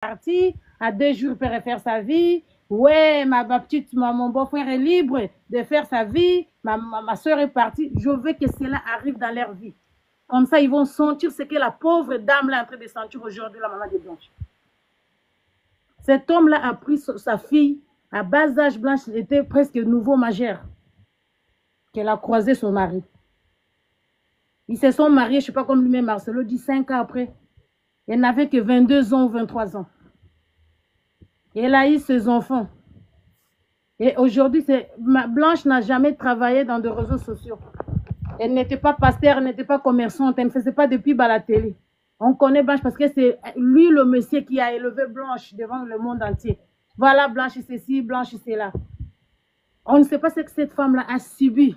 parti, à 2 jours, il peut refaire sa vie. Ouais, mon beau-frère est libre de faire sa vie. Ma soeur est partie. Je veux que cela arrive dans leur vie. Comme ça, ils vont sentir ce que la pauvre dame là est en train de sentir aujourd'hui, la maman de Blanche. Cet homme-là a pris sa fille à bas âge. Blanche était presque nouveau majeur. Qu'elle a croisé son mari. Ils se sont mariés, je ne sais pas comme lui-même, Marcelo dit 5 ans après. Elle n'avait que 22 ans ou 23 ans. Et elle a eu ses enfants. Et aujourd'hui, Blanche n'a jamais travaillé dans des réseaux sociaux. Elle n'était pas pasteur, elle n'était pas commerçante, elle ne faisait pas de pub à la télé. On connaît Blanche parce que c'est lui le monsieur qui a élevé Blanche devant le monde entier. Voilà, Blanche c'est ci, Blanche c'est là. On ne sait pas ce que cette femme-là a subi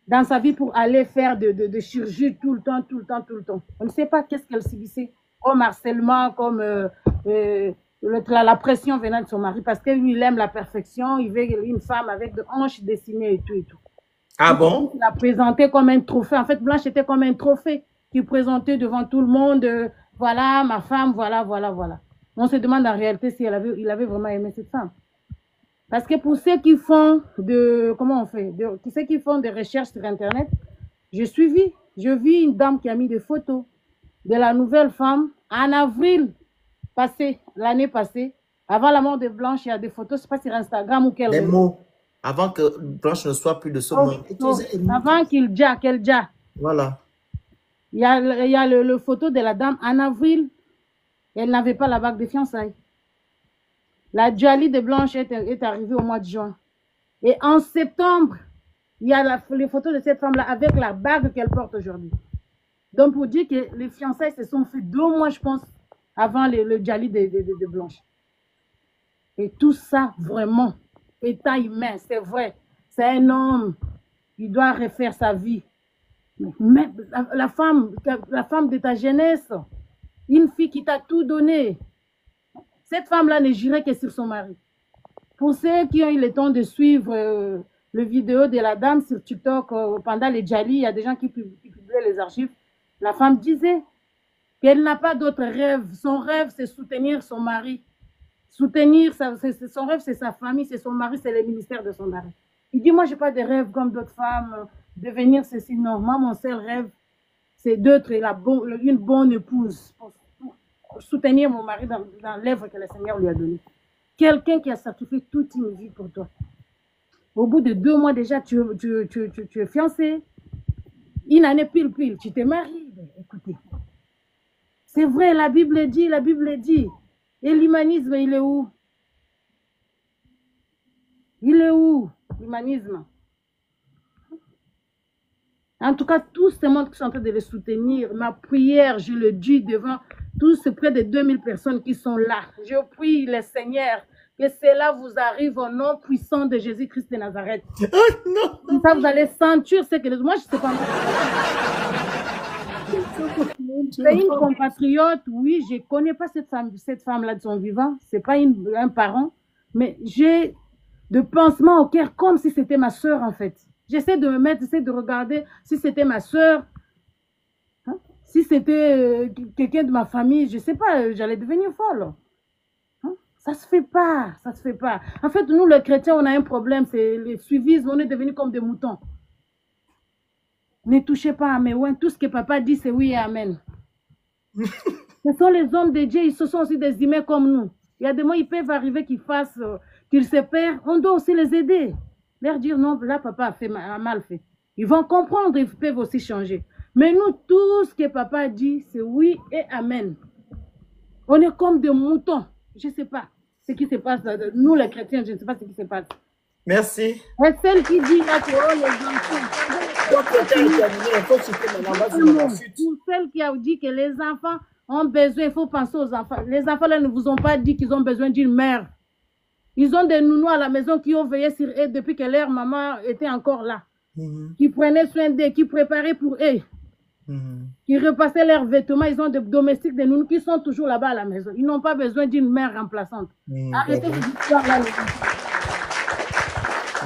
dans sa vie pour aller faire de chirurgie tout le temps. On ne sait pas qu'est-ce qu'elle subissait, comme harcèlement, comme la pression venant de son mari, parce que lui, il aime la perfection, il veut une femme avec des hanches dessinées et tout. Ah bon? Il l'a présenté comme un trophée. En fait, Blanche était comme un trophée qu'il présentait devant tout le monde. Voilà, ma femme, voilà. On se demande en réalité si il avait vraiment aimé cette femme. Parce que pour ceux qui font pour ceux qui font des recherches sur Internet, je vis une dame qui a mis des photos de la nouvelle femme en avril passé, l'année passée. Avant la mort de Blanche, il y a des photos, je ne sais pas sur Instagram ou quel. Les mots, avant que Blanche ne soit plus de ce monde. Avant qu'elle ja. Voilà. Il y a le photo de la dame en avril. Elle n'avait pas la bague de fiançailles. La Djali de Blanche est arrivée au mois de juin. Et en septembre, il y a les photos de cette femme-là avec la bague qu'elle porte aujourd'hui. Donc, pour dire que les fiançailles se sont fait 2 mois, je pense, avant le Djali de Blanche. Et tout ça, vraiment, état humain, c'est vrai. C'est un homme, il doit refaire sa vie. Mais la femme de ta jeunesse, une fille qui t'a tout donné, cette femme-là ne jurait que sur son mari. Pour ceux qui ont eu le temps de suivre le vidéo de la dame sur TikTok pendant les Djali, il y a des gens qui publiaient les archives. La femme disait qu'elle n'a pas d'autre rêve. Son rêve, c'est soutenir son mari. Son rêve, c'est sa famille, c'est son mari, c'est le ministère de son mari. Il dit, moi, je n'ai pas de rêve comme d'autres femmes, devenir ceci. Non, moi, mon seul rêve, c'est d'être une bonne épouse pour soutenir mon mari dans l'œuvre que le Seigneur lui a donnée. Quelqu'un qui a sacrifié toute une vie pour toi. Au bout de 2 mois déjà, tu es fiancé. Une année pile, tu t'es marié. Écoutez, c'est vrai, la Bible dit. Et l'humanisme, il est où? Il est où, l'humanisme? En tout cas, tous ces monde qui sont en train de les soutenir, ma prière, je le dis devant tous ces près de 2000 personnes qui sont là. Je prie le Seigneur que cela vous arrive au nom puissant de Jésus-Christ de Nazareth. Non. Ça, vous allez sentir ce que... Moi, je ne sais pas. C'est une compatriote, oui, je ne connais pas cette femme-là de son vivant. Ce n'est pas un parent, mais j'ai de pansements au cœur comme si c'était ma soeur, en fait. J'essaie de me mettre, j'essaie de regarder si c'était ma soeur, hein? Si c'était quelqu'un de ma famille, je ne sais pas, j'allais devenir folle. Hein? Ça ne se fait pas, ça ne se fait pas. En fait, nous, les chrétiens, on a un problème, c'est le suivisme, on est devenus comme des moutons. Ne touchez pas à mes ouins, tout ce que papa dit, c'est oui et amen. Ce sont les hommes de Dieu, ils se sont aussi des humains comme nous. Il y a des moments, ils peuvent arriver qu'ils se perdent, on doit aussi les aider. Leur dire non, là papa a mal fait. Ils vont comprendre, ils peuvent aussi changer. Mais nous, tout ce que papa dit, c'est oui et amen. On est comme des moutons. Je ne sais pas ce qui se passe. Nous, les chrétiens, je ne sais pas ce qui se passe. Merci. Et celle qui dit là que oh, les enfants. Pour celle qui a dit que les enfants ont besoin, il faut penser aux enfants. Les enfants là ne vous ont pas dit qu'ils ont besoin d'une mère. Ils ont des nounous à la maison qui ont veillé sur eux depuis que leur maman était encore là. Qui prenaient soin d'eux, qui préparaient pour eux. Qui repassaient leurs vêtements. Ils ont des domestiques, des nounous qui sont toujours là-bas à la maison. Ils n'ont pas besoin d'une mère remplaçante. Arrêtez de dire là.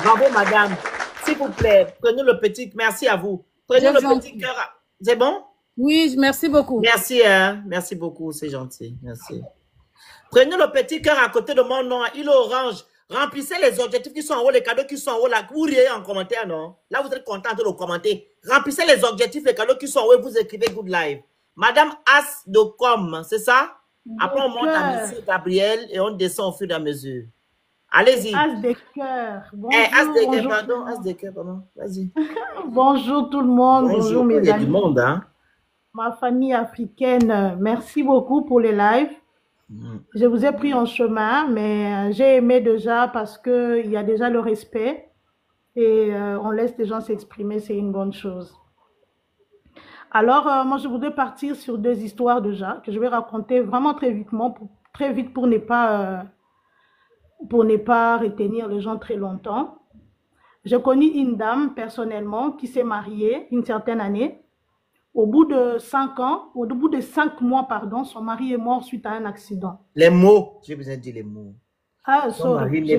Bravo, madame. S'il vous plaît, prenez le petit... Merci à vous. Prenez le petit cœur. C'est bon? Oui, merci beaucoup. Merci, hein. Merci beaucoup, c'est gentil. Merci. Prenez le petit cœur à côté de mon nom, il est orange. Remplissez les objectifs qui sont en haut, les cadeaux qui sont en haut, là. Vous riez en commentaire, non? Là, vous êtes content de le commenter. Remplissez les objectifs, les cadeaux qui sont en haut et vous écrivez Good Live. Madame As de Com, c'est ça? Après, on monte à Monsieur Gabriel et on descend au fur et à mesure. Allez-y. As de cœur. Bonjour, As de cœur, pardon. As de cœur, pardon. Vas-y. Bonjour tout le monde. Bonjour mes amis. Il y a du monde, hein? Ma famille africaine, merci beaucoup pour les lives. Je vous ai pris en chemin, mais j'ai aimé déjà parce qu'il y a déjà le respect et on laisse les gens s'exprimer, c'est une bonne chose. Alors, moi, je voudrais partir sur deux histoires déjà, que je vais raconter vraiment très vite pour ne pas retenir les gens très longtemps. J'ai connu une dame, personnellement, qui s'est mariée une certaine année. Au bout de 5 mois, pardon, son mari est mort suite à un accident. Les mots, j'ai besoin de dire les mots. Ah, son mari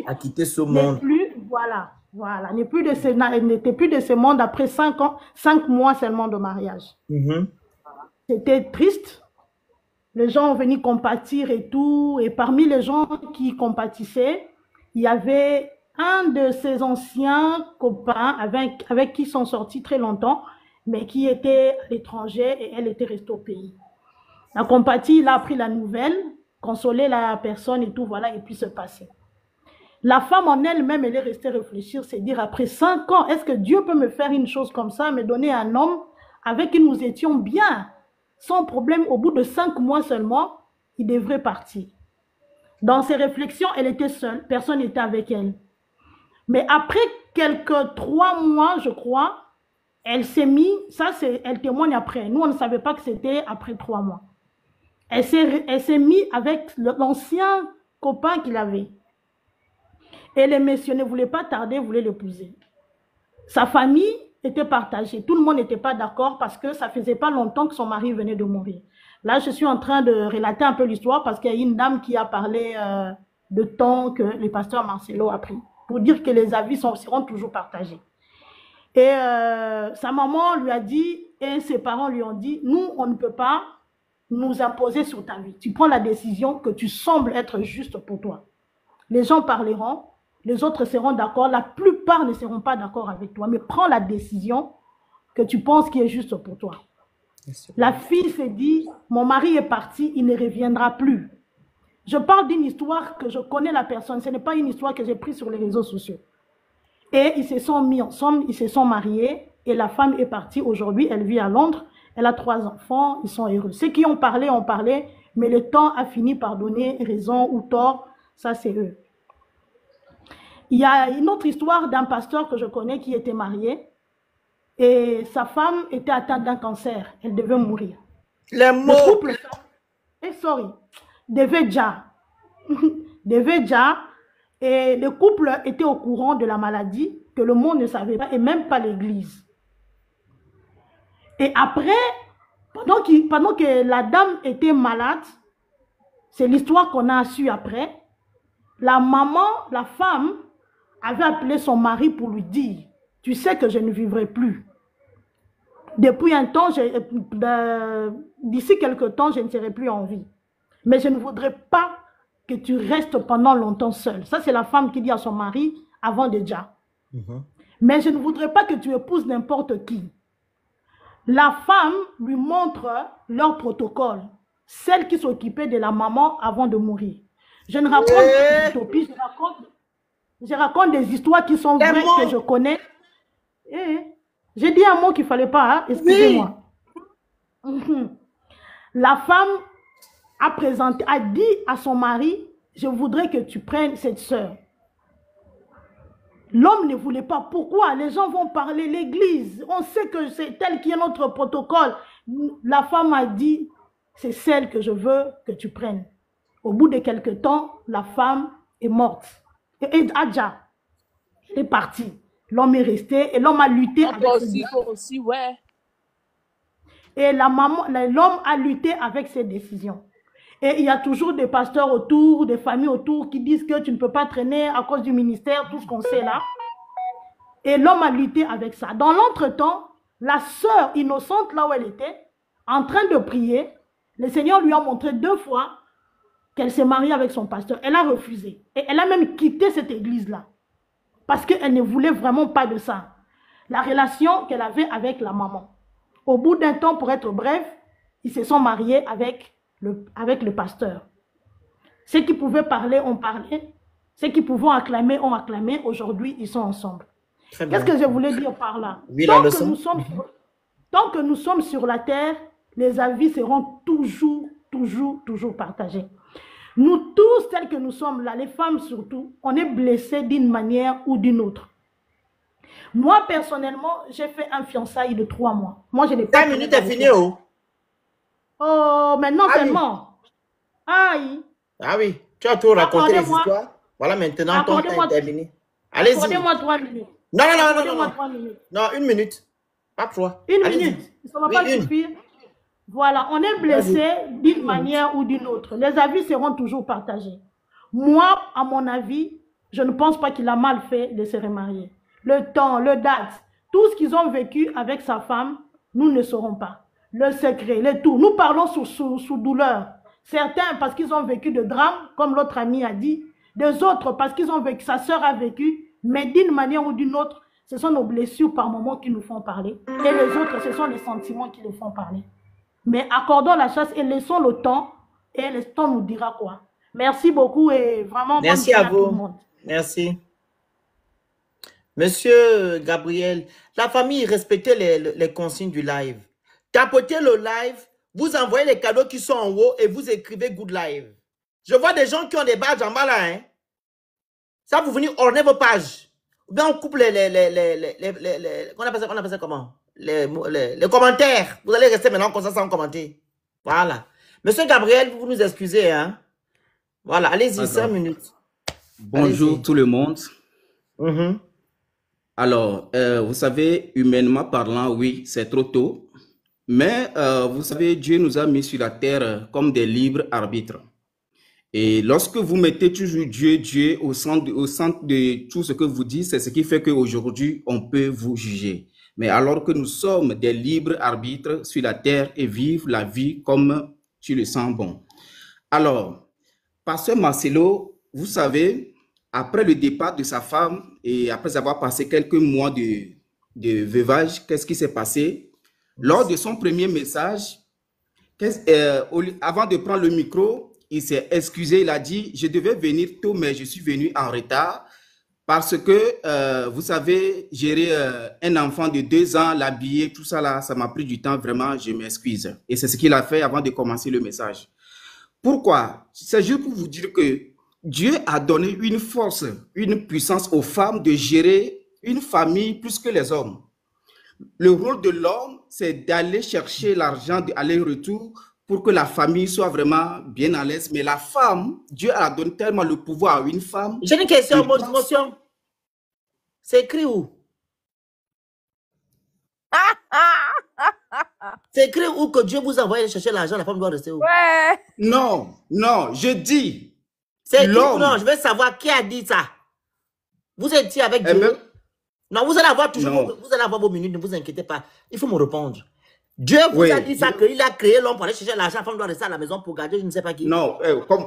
a quitté ce monde. N'était plus de ce monde après 5 mois seulement de mariage. C'était triste. Les gens ont venu compatir et tout. Et parmi les gens qui compatissaient, il y avait un de ses anciens copains avec qui ils sont sortis très longtemps, mais qui était à l'étranger et elle était restée au pays. La compatie, il a appris la nouvelle, consolé la personne et tout, voilà, et puis se passer. La femme en elle-même, elle est restée réfléchir, c'est dire après 5 ans, est-ce que Dieu peut me faire une chose comme ça, me donner un homme avec qui nous étions bien, sans problème, au bout de 5 mois seulement, il devrait partir. Dans ses réflexions, elle était seule, personne n'était avec elle. Mais après quelques 3 mois, je crois, elle s'est mise, elle témoigne après. Nous, on ne savait pas que c'était après 3 mois. Elle s'est mise avec l'ancien copain qu'il avait. Et les messieurs ne voulaient pas tarder, voulaient l'épouser. Sa famille était partagée. Tout le monde n'était pas d'accord parce que ça faisait pas longtemps que son mari venait de mourir. Là, je suis en train de relater un peu l'histoire parce qu'il y a une dame qui a parlé de temps que le pasteur Marcelo a pris. Pour dire que les avis seront toujours partagés. Et sa maman lui a dit, et ses parents lui ont dit, nous, on ne peut pas nous imposer sur ta vie. Tu prends la décision que tu sembles être juste pour toi. Les gens parleront, les autres seront d'accord, la plupart ne seront pas d'accord avec toi, mais prends la décision que tu penses qui est juste pour toi. La fille s'est dit, mon mari est parti, il ne reviendra plus. Je parle d'une histoire que je connais la personne, ce n'est pas une histoire que j'ai prise sur les réseaux sociaux. Et ils se sont mis ensemble, ils se sont mariés et la femme est partie. Aujourd'hui, elle vit à Londres, elle a 3 enfants, ils sont heureux. Ceux qui ont parlé, mais le temps a fini par donner raison ou tort, ça c'est eux. Il y a une autre histoire d'un pasteur que je connais qui était marié et sa femme était atteinte d'un cancer, elle devait mourir. Le couple, devait déjà. Et le couple était au courant de la maladie, que le monde ne savait pas, et même pas l'église. Et après, pendant que la dame était malade, c'est l'histoire qu'on a su après, la femme, avait appelé son mari pour lui dire, tu sais que je ne vivrai plus. Depuis un temps, d'ici quelque temps, je ne serai plus en vie. Mais je ne voudrais pas que tu restes pendant longtemps seul. Ça, c'est la femme qui dit à son mari avant déjà. Mais je ne voudrais pas que tu épouses n'importe qui. La femme lui montre leur protocole. Celle qui s'occupait de la maman avant de mourir. Je ne raconte pas d'utopie, je raconte des histoires qui sont vraies, que je connais. J'ai dit un mot qu'il ne fallait pas, hein? Excusez-moi. La femme a dit à son mari, je voudrais que tu prennes cette sœur. L'homme ne voulait pas. Pourquoi? Les gens vont parler, l'église. On sait que c'est elle qui est notre protocole. La femme a dit, c'est celle que je veux que tu prennes. Au bout de quelques temps, la femme est morte. Et Adja est partie. L'homme est resté et l'homme a lutté avec ses décisions. Et l'homme a lutté avec ses décisions. Et il y a toujours des pasteurs autour, des familles autour qui disent que tu ne peux pas traîner à cause du ministère, tout ce qu'on sait là. Et l'homme a lutté avec ça. Dans l'entretemps, la sœur innocente, là où elle était, en train de prier, le Seigneur lui a montré 2 fois qu'elle s'est mariée avec son pasteur. Elle a refusé. Et elle a même quitté cette église-là. Parce qu'elle ne voulait vraiment pas de ça. La relation qu'elle avait avec la maman. Au bout d'un temps, pour être bref, ils se sont mariés avec le pasteur. Ceux qui pouvaient parler ont parlé. Ceux qui pouvaient acclamer ont acclamé. Aujourd'hui, ils sont ensemble. Qu'est-ce que je voulais dire par là? Oui, Tant que nous sommes sur la terre, les avis seront toujours partagés. Nous tous, tels que nous sommes là, les femmes surtout, on est blessés d'une manière ou d'une autre. Moi, personnellement, j'ai fait un fiançailles de 3 mois. Moi, je n'ai pas... 5 minutes est fini, oh. Oh, maintenant seulement. Aïe. Ah oui, tu as tout raconté les histoires. Voilà, maintenant, ton temps est terminé. Allez-y. Accordez-moi 3 minutes. Non. 3 minutes. Non, 1 minute. Pas 3. Une minute. Ça ne va pas suffire. Voilà, on est blessé d'une manière ou d'une autre. Les avis seront toujours partagés. Moi, à mon avis, je ne pense pas qu'il a mal fait de se remarier. Le temps, le date, tout ce qu'ils ont vécu avec sa femme, nous ne saurons pas. Le secret, le tout. Nous parlons sous douleur. Certains parce qu'ils ont vécu de drames, comme l'autre ami a dit. Des autres parce qu'ils ont vécu, sa sœur a vécu, mais d'une manière ou d'une autre, ce sont nos blessures par moments qui nous font parler. Et les autres, ce sont les sentiments qui nous font parler. Mais accordons la chasse et laissons le temps, et le temps nous dira quoi. Merci beaucoup et vraiment... Merci à vous. Tout le monde. Merci. Monsieur Gabriel, la famille, respectez les consignes du live. Tapotez le live, vous envoyez les cadeaux qui sont en haut et vous écrivez good live. Je vois des gens qui ont des badges en bas là. Hein. Ça, vous venez orner vos pages. Ou bien on coupe on appelle ça comment? Les commentaires. Vous allez rester maintenant comme ça sans commenter. Voilà. Monsieur Gabriel, vous nous excusez. Hein? Voilà, allez-y, 5 minutes. Bonjour tout le monde. Alors, vous savez, humainement parlant, oui, c'est trop tôt. Mais vous savez, Dieu nous a mis sur la terre comme des libres arbitres. Et lorsque vous mettez toujours Dieu au centre de tout ce que vous dites, c'est ce qui fait qu'aujourd'hui, on peut vous juger. Mais alors que nous sommes des libres arbitres sur la terre et vivre la vie comme tu le sens bon. Alors, Pasteur Marcelo, vous savez, après le départ de sa femme et après avoir passé quelques mois de veuvage, qu'est-ce qui s'est passé? Lors de son premier message, avant de prendre le micro, il s'est excusé, il a dit « Je devais venir tôt, mais je suis venu en retard parce que, vous savez, gérer un enfant de 2 ans, l'habiller, tout ça là, ça m'a pris du temps, vraiment, je m'excuse. » Et c'est ce qu'il a fait avant de commencer le message. Pourquoi? C'est juste pour vous dire que Dieu a donné une force, une puissance aux femmes de gérer une famille plus que les hommes. Le rôle de l'homme, c'est d'aller chercher l'argent de aller-retour pour que la famille soit vraiment bien à l'aise. Mais la femme, Dieu a donné tellement le pouvoir à une femme. J'ai une question, motion. C'est écrit où? C'est écrit où que Dieu vous envoie chercher l'argent, la femme doit rester où? Ouais. Non, je dis. C'est écrit où? Non, je veux savoir qui a dit ça. Vous étiez avec Dieu. Non, vous allez avoir toujours vous allez avoir vos minutes, ne vous inquiétez pas. Il faut me répondre. Dieu vous a dit ça, qu'il a créé l'homme pour aller chercher l'argent, la femme doit rester à la maison pour garder, je ne sais pas qui. Non,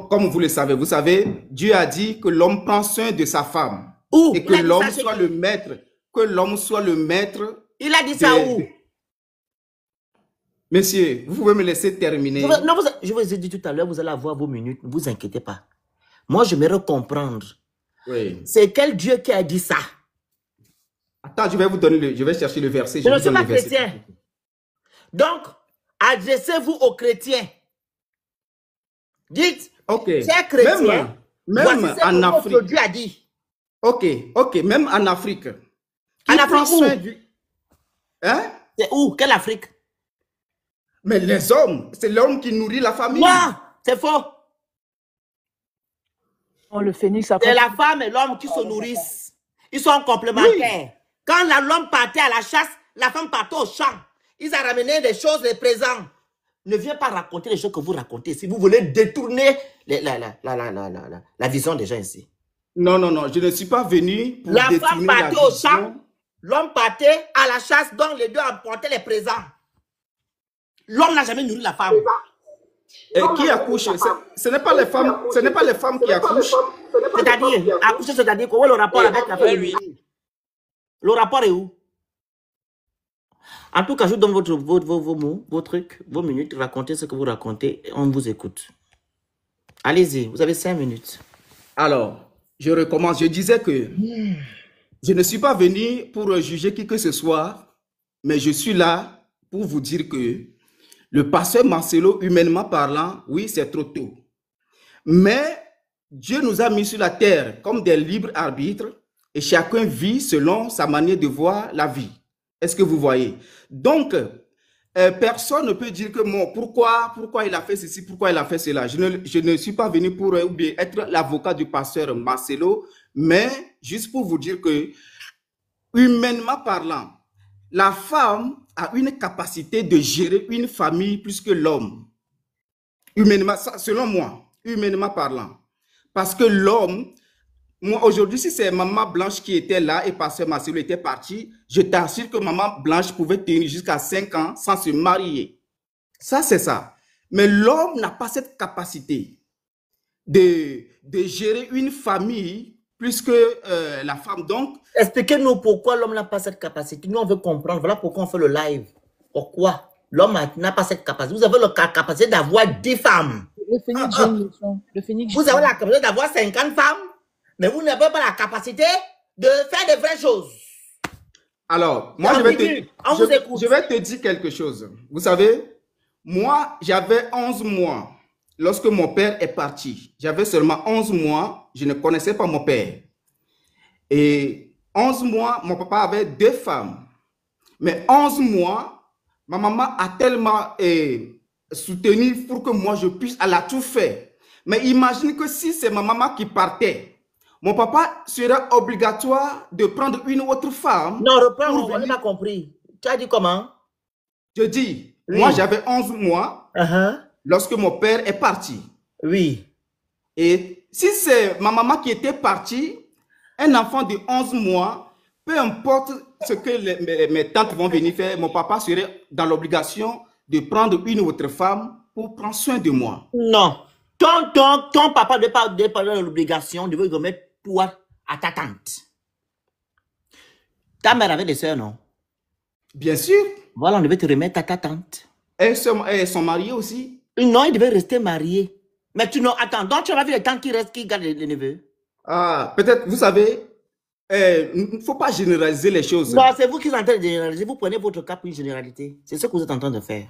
comme vous le savez, Dieu a dit que l'homme prend soin de sa femme. Où? Et que l'homme soit le maître. Que l'homme soit le maître. Il a dit ça où? Monsieur, vous pouvez me laisser terminer. Je vous ai dit tout à l'heure, vous allez avoir vos minutes, ne vous inquiétez pas. Moi, je m'aimerais comprendre. Oui. C'est quel Dieu qui a dit ça? Attends, je vais vous donner je vais chercher le verset. Je ne suis pas chrétien. Donc, adressez-vous aux chrétiens. Dites, chers chrétiens, même en Afrique. Dieu a dit. Ok, même en Afrique. En Afrique où? Hein? C'est où? Quelle Afrique? Mais les hommes, c'est l'homme qui nourrit la famille. Non, c'est faux. Le phénix, c'est la femme et l'homme qui se nourrissent. Ils sont complémentaires. Oui. Quand l'homme partait à la chasse, la femme partait au champ. Ils ont ramené des choses, les présents. Ne viens pas raconter les choses que vous racontez si vous voulez détourner la vision des gens ici. Non, je ne suis pas venu pour la femme partait au champ, l'homme partait à la chasse, donc les deux apportaient les présents. L'homme n'a jamais nourri la femme. Qui accouche? Ce n'est pas les femmes, ce n'est pas les femmes qui accouchent. C'est-à-dire, accoucher, c'est-à-dire quoi? Le rapport avec la femme? Le rapport est où? En tout cas, je vous donne vos mots, vos trucs, vos minutes, racontez ce que vous racontez, on vous écoute. Allez-y, vous avez 5 minutes. Alors, je recommence. Je disais que je ne suis pas venu pour juger qui que ce soit, mais je suis là pour vous dire que le pasteur Marcelo, humainement parlant, oui, c'est trop tôt. Mais Dieu nous a mis sur la terre comme des libres arbitres et chacun vit selon sa manière de voir la vie. Est-ce que vous voyez? Donc, personne ne peut dire que bon, pourquoi il a fait ceci, pourquoi il a fait cela. Je ne suis pas venu pour être l'avocat du pasteur Marcelo, mais juste pour vous dire que, humainement parlant, la femme a une capacité de gérer une famille plus que l'homme. Humainement, selon moi, humainement parlant. Parce que l'homme, moi aujourd'hui, si c'est Maman Blanche qui était là et pasteur Marcelo était parti, je t'assure que Maman Blanche pouvait tenir jusqu'à 5 ans sans se marier. Ça, c'est ça. Mais l'homme n'a pas cette capacité de gérer une famille plus que la femme. Donc, expliquez-nous pourquoi l'homme n'a pas cette capacité. Nous, on veut comprendre. Voilà pourquoi on fait le live. Pourquoi l'homme n'a pas cette capacité? Vous avez la capacité d'avoir 10 femmes. Le Phoenix, j'ai une leçon. Le Phoenix, vous avez la capacité d'avoir 50 femmes, mais vous n'avez pas la capacité de faire de vraies choses. Alors, moi, je vais te dire quelque chose. Vous savez, moi, j'avais 11 mois lorsque mon père est parti. J'avais seulement 11 mois. Je ne connaissais pas mon père. Et 11 mois, mon papa avait 2 femmes. Mais 11 mois, ma maman a tellement soutenu pour que moi je puisse, elle a tout fait. Mais imagine que si c'est ma maman qui partait, mon papa serait obligatoire de prendre une autre femme. Non, reprends, on n'a pas compris. Tu as dit comment? Je dis, oui. Moi j'avais 11 mois lorsque mon père est parti. Oui. Et si c'est ma maman qui était partie, un enfant de 11 mois, peu importe ce que mes tantes vont venir faire, mon papa serait dans l'obligation de prendre une autre femme pour prendre soin de moi. Non. Ton papa ne pas dans l'obligation de remettre toi à ta tante. Ta mère avait des soeurs, non? Bien sûr. Voilà, on devait te remettre à ta tante. Elles sont mariées aussi? Non, ils devaient rester mariés. Mais tu n'as... Attends, donc tu as vu les tantes qui gardent les neveux? Ah, peut-être, vous savez, il ne faut pas généraliser les choses. Non, c'est vous qui êtes en train de généraliser. Vous prenez votre cas pour une généralité. C'est ce que vous êtes en train de faire.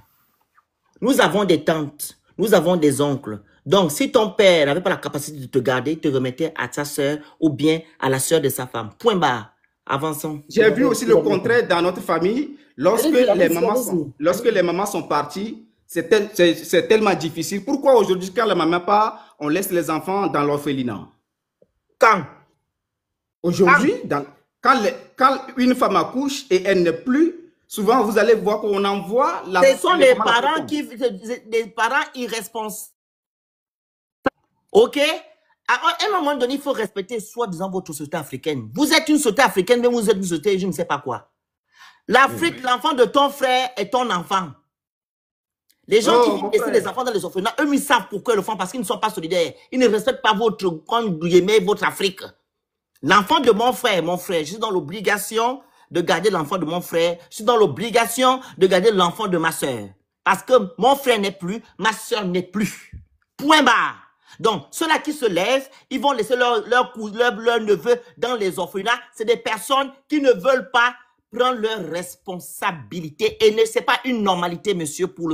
Nous avons des tantes, nous avons des oncles. Donc, si ton père n'avait pas la capacité de te garder, il te remettait à ta soeur ou bien à la soeur de sa femme. Point barre. Avançons. J'ai vu aussi le contraire dans notre famille. Lorsque les mamans sont parties, c'est tellement difficile. Pourquoi aujourd'hui, quand la maman part, on laisse les enfants dans l'orphelinat? Quand? Aujourd'hui, quand une femme accouche et elle n'est plus, souvent vous allez voir qu'on envoie la... Ce sont des parents irresponsables. Ok? À un moment donné, il faut respecter soi-disant votre société africaine. Vous êtes une société africaine, mais vous êtes une société, je ne sais pas quoi. L'Afrique, l'enfant de ton frère est ton enfant. Les gens qui viennent laisser les enfants dans les orphelinats, eux, ils savent pourquoi ils le font, parce qu'ils ne sont pas solidaires. Ils ne respectent pas votre Afrique. L'enfant de mon frère, je suis dans l'obligation de garder l'enfant de mon frère. Je suis dans l'obligation de garder l'enfant de ma soeur. Parce que mon frère n'est plus, ma soeur n'est plus. Point barre. Donc, ceux-là qui se lèvent, ils vont laisser leur neveu dans les orphelinats. C'est des personnes qui ne veulent pas prendre leurs responsabilités. Et ce n'est pas une normalité, monsieur, pour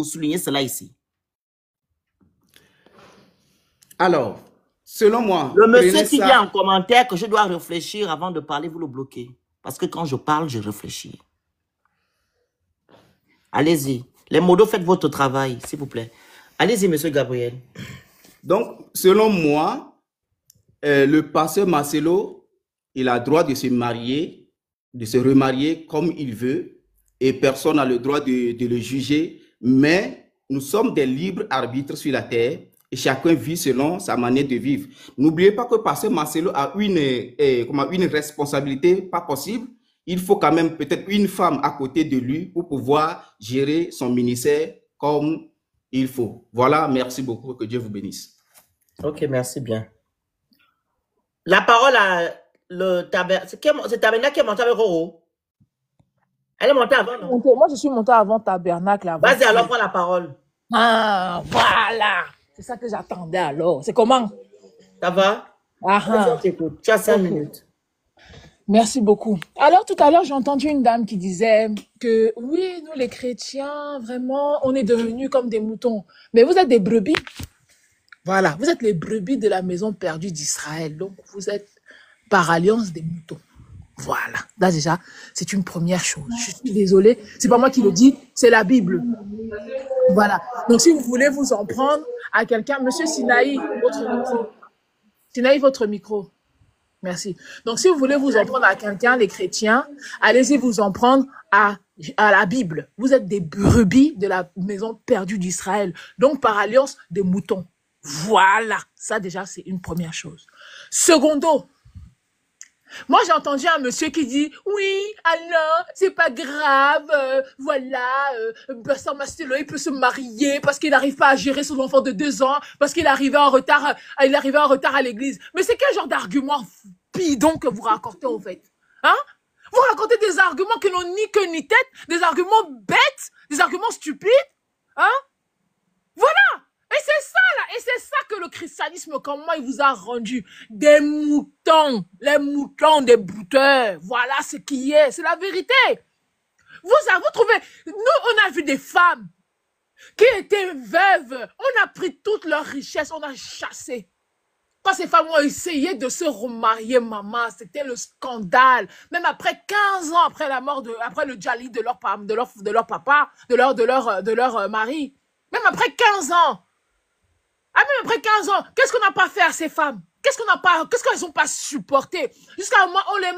souligner cela ici. Alors, selon moi... Le monsieur qui dit en commentaire que je dois réfléchir avant de parler, vous le bloquez. Parce que quand je parle, je réfléchis. Allez-y. Les modos, faites votre travail, s'il vous plaît. Allez-y, monsieur Gabriel. Donc, selon moi, le pasteur Marcelo, il a le droit de se marier, de se remarier comme il veut, et personne n'a le droit de le juger, mais nous sommes des libres arbitres sur la terre, et chacun vit selon sa manière de vivre. N'oubliez pas que le pasteur Marcelo a une responsabilité pas possible. Il faut quand même peut-être une femme à côté de lui pour pouvoir gérer son ministère comme il faut. Voilà, merci beaucoup, que Dieu vous bénisse. Ok, merci bien. La parole à le tabernacle. C'est Tabernacle qui est monté avec Roro. Elle est montée avant, non? Moi, je suis montée avant Tabernacle. Vas-y, alors prends la parole. Ah, voilà. C'est ça que j'attendais alors. C'est comment? Ça va? Ah, T'écoute. Tu as 5 minutes. merci beaucoup. Alors, tout à l'heure, j'ai entendu une dame qui disait que oui, nous les chrétiens, vraiment, on est devenus comme des moutons. Mais vous êtes des brebis. Voilà, vous êtes les brebis de la maison perdue d'Israël. Donc, vous êtes par alliance des moutons. Voilà, là déjà, c'est une première chose. Je suis désolée, c'est pas moi qui le dis, c'est la Bible. Voilà, donc si vous voulez vous en prendre à quelqu'un, Monsieur Sinaï, votre micro. Sinaï, votre micro. Merci. Donc si vous voulez vous en prendre à quelqu'un, les chrétiens, allez-y vous en prendre à la Bible. Vous êtes des brebis de la maison perdue d'Israël, donc par alliance des moutons. Voilà, ça déjà c'est une première chose. Secondo, moi j'ai entendu un monsieur qui dit oui, alors c'est pas grave, voilà, Bertrand Mastelot il peut se marier parce qu'il n'arrive pas à gérer son enfant de 2 ans, parce qu'il est arrivé en retard, à l'église. Mais c'est quel genre d'argument bidon que vous racontez en fait, hein? Vous racontez des arguments qui n'ont ni queue ni tête, des arguments bêtes, des arguments stupides, hein? Voilà. Et c'est ça là, et c'est ça que le christianisme, comment il vous a rendu des moutons, les moutons des bouteurs. Voilà ce qui est, c'est la vérité. Vous trouvez, nous on a vu des femmes qui étaient veuves, on a pris toute leur richesse, on a chassé. Quand ces femmes ont essayé de se remarier, maman, c'était le scandale. Même après 15 ans, après la mort après le djali de leur papa, de leur mari. Même après 15 ans. Ah, même après 15 ans, qu'est-ce qu'on n'a pas fait à ces femmes? Qu'est-ce qu'elles n'ont pas supporté? Jusqu'à un moment, on les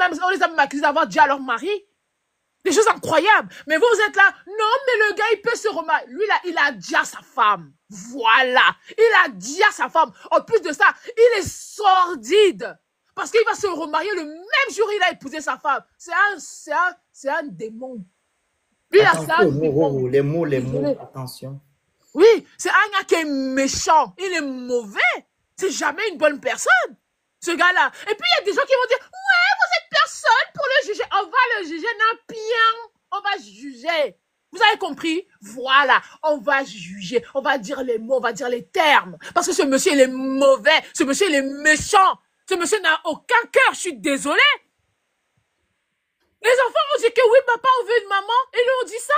a accusés d'avoir déjà leur mari. Des choses incroyables. Mais vous êtes là, non, mais le gars, il peut se remarier. Lui, là, il a déjà sa femme. Voilà. Il a déjà sa femme. En plus de ça, il est sordide. Parce qu'il va se remarier le même jour où il a épousé sa femme. C'est un démon. Lui, là, c'est un démon. Les mots, attention. Oui, c'est un gars qui est méchant. Il est mauvais. C'est jamais une bonne personne, ce gars-là. Et puis, il y a des gens qui vont dire, ouais, vous êtes personne pour le juger. On va le juger, non, bien. On va juger. Vous avez compris? Voilà. On va juger. On va dire les mots, on va dire les termes. Parce que ce monsieur, il est mauvais. Ce monsieur, il est méchant. Ce monsieur n'a aucun cœur. Je suis désolée. Les enfants ont dit que oui, papa, on veut une maman. Et lui, on dit ça.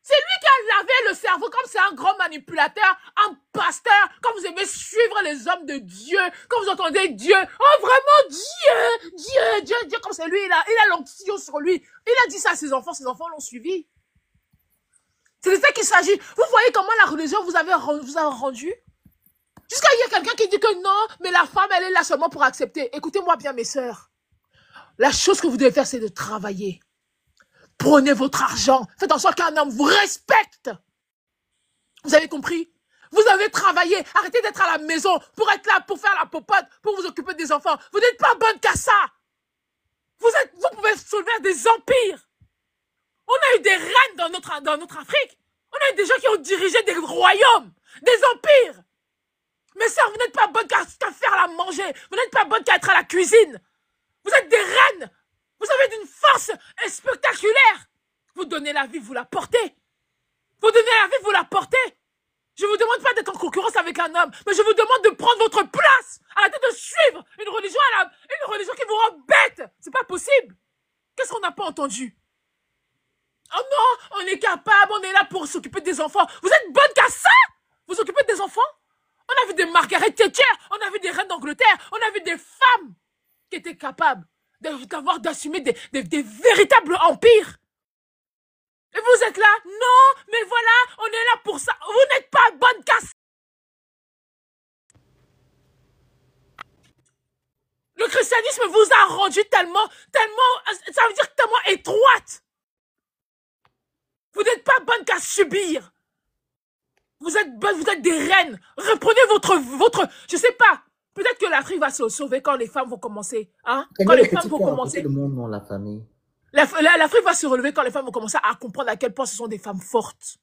C'est lui qui a lavé le cerveau, comme c'est un grand manipulateur, un pasteur, quand vous aimez suivre les hommes de Dieu, quand vous entendez Dieu, oh vraiment Dieu, comme c'est lui, il a l'onction sur lui. Il a dit ça à ses enfants l'ont suivi. C'est de ça qu'il s'agit. Vous voyez comment la religion vous a rendu? Jusqu'à il y a quelqu'un qui dit que non, mais la femme, elle est là seulement pour accepter. Écoutez-moi bien, mes sœurs. La chose que vous devez faire, c'est de travailler. Prenez votre argent. Faites en sorte qu'un homme vous respecte. Vous avez compris? Vous avez travaillé. Arrêtez d'être à la maison pour être là, pour faire la popote, pour vous occuper des enfants. Vous n'êtes pas bonne qu'à ça. Vous pouvez soulever des empires. On a eu des reines dans notre Afrique. On a eu des gens qui ont dirigé des royaumes, des empires. Mais sœurs, vous n'êtes pas bonne qu'à faire la manger. Vous n'êtes pas bonne qu'à être à la cuisine. Vous êtes des reines. Vous avez d'une force spectaculaire. Vous donnez la vie, vous la portez. Vous donnez la vie, vous la portez. Je ne vous demande pas d'être en concurrence avec un homme, mais je vous demande de prendre votre place. Arrêtez de suivre une religion qui vous rend bête. C'est pas possible. Qu'est-ce qu'on n'a pas entendu? Oh non, on est capable, on est là pour s'occuper des enfants. Vous êtes bonne qu'à ça? Vous occupez des enfants? On a vu des Margaret Thatcher, on a vu des reines d'Angleterre, on a vu des femmes qui étaient capables d'assumer des véritables empires. Et vous êtes là, non, mais voilà, on est là pour ça. Vous n'êtes pas bonne casse. Le christianisme vous a rendu tellement, ça veut dire tellement étroite. Vous n'êtes pas bonne qu'à subir. Vous êtes bonne, vous êtes des reines. Reprenez votre, je sais pas. Peut-être que l'Afrique va se sauver quand les femmes vont commencer. Hein? Quand les femmes vont commencer. Le monde, non, la famille. L'Afrique va se relever quand les femmes vont commencer à comprendre à quel point ce sont des femmes fortes.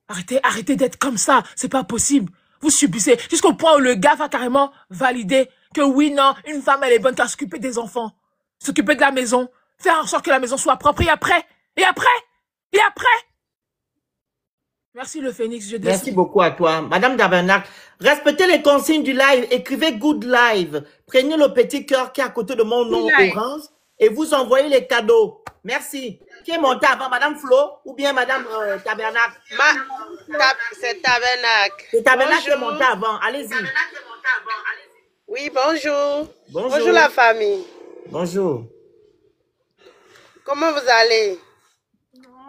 Arrêtez d'être comme ça. C'est pas possible. Vous subissez jusqu'au point où le gars va carrément valider que oui, non, une femme, elle est bonne qu'à s'occuper des enfants, s'occuper de la maison, faire en sorte que la maison soit propre. Et après, et après, et après. Merci le Phénix, je descends. Merci beaucoup à toi. Madame Tabernacle, respectez les consignes du live. Écrivez good live. Prenez le petit cœur qui est à côté de mon nom orange et vous envoyez les cadeaux. Merci. Qui est monté avant, Madame Flo ou bien Madame Tabernacle? C'est Tabernacle. C'est Tabernacle qui est monté avant. Allez-y. Oui, bonjour. Bonjour. Bonjour la famille. Bonjour. Comment vous allez?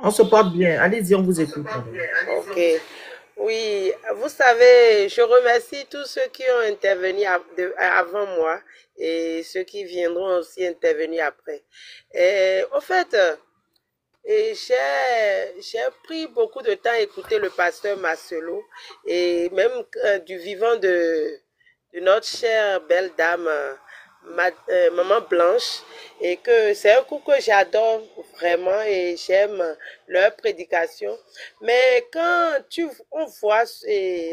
On se porte bien. Allez-y, on vous écoute. Ok. Oui, vous savez, je remercie tous ceux qui ont intervenu avant moi et ceux qui viendront aussi intervenir après. Au fait, j'ai pris beaucoup de temps à écouter le pasteur Marcelo et même du vivant de notre chère belle dame, Maman Blanche, et que c'est un coup que j'adore vraiment et j'aime leur prédication. Mais quand on voit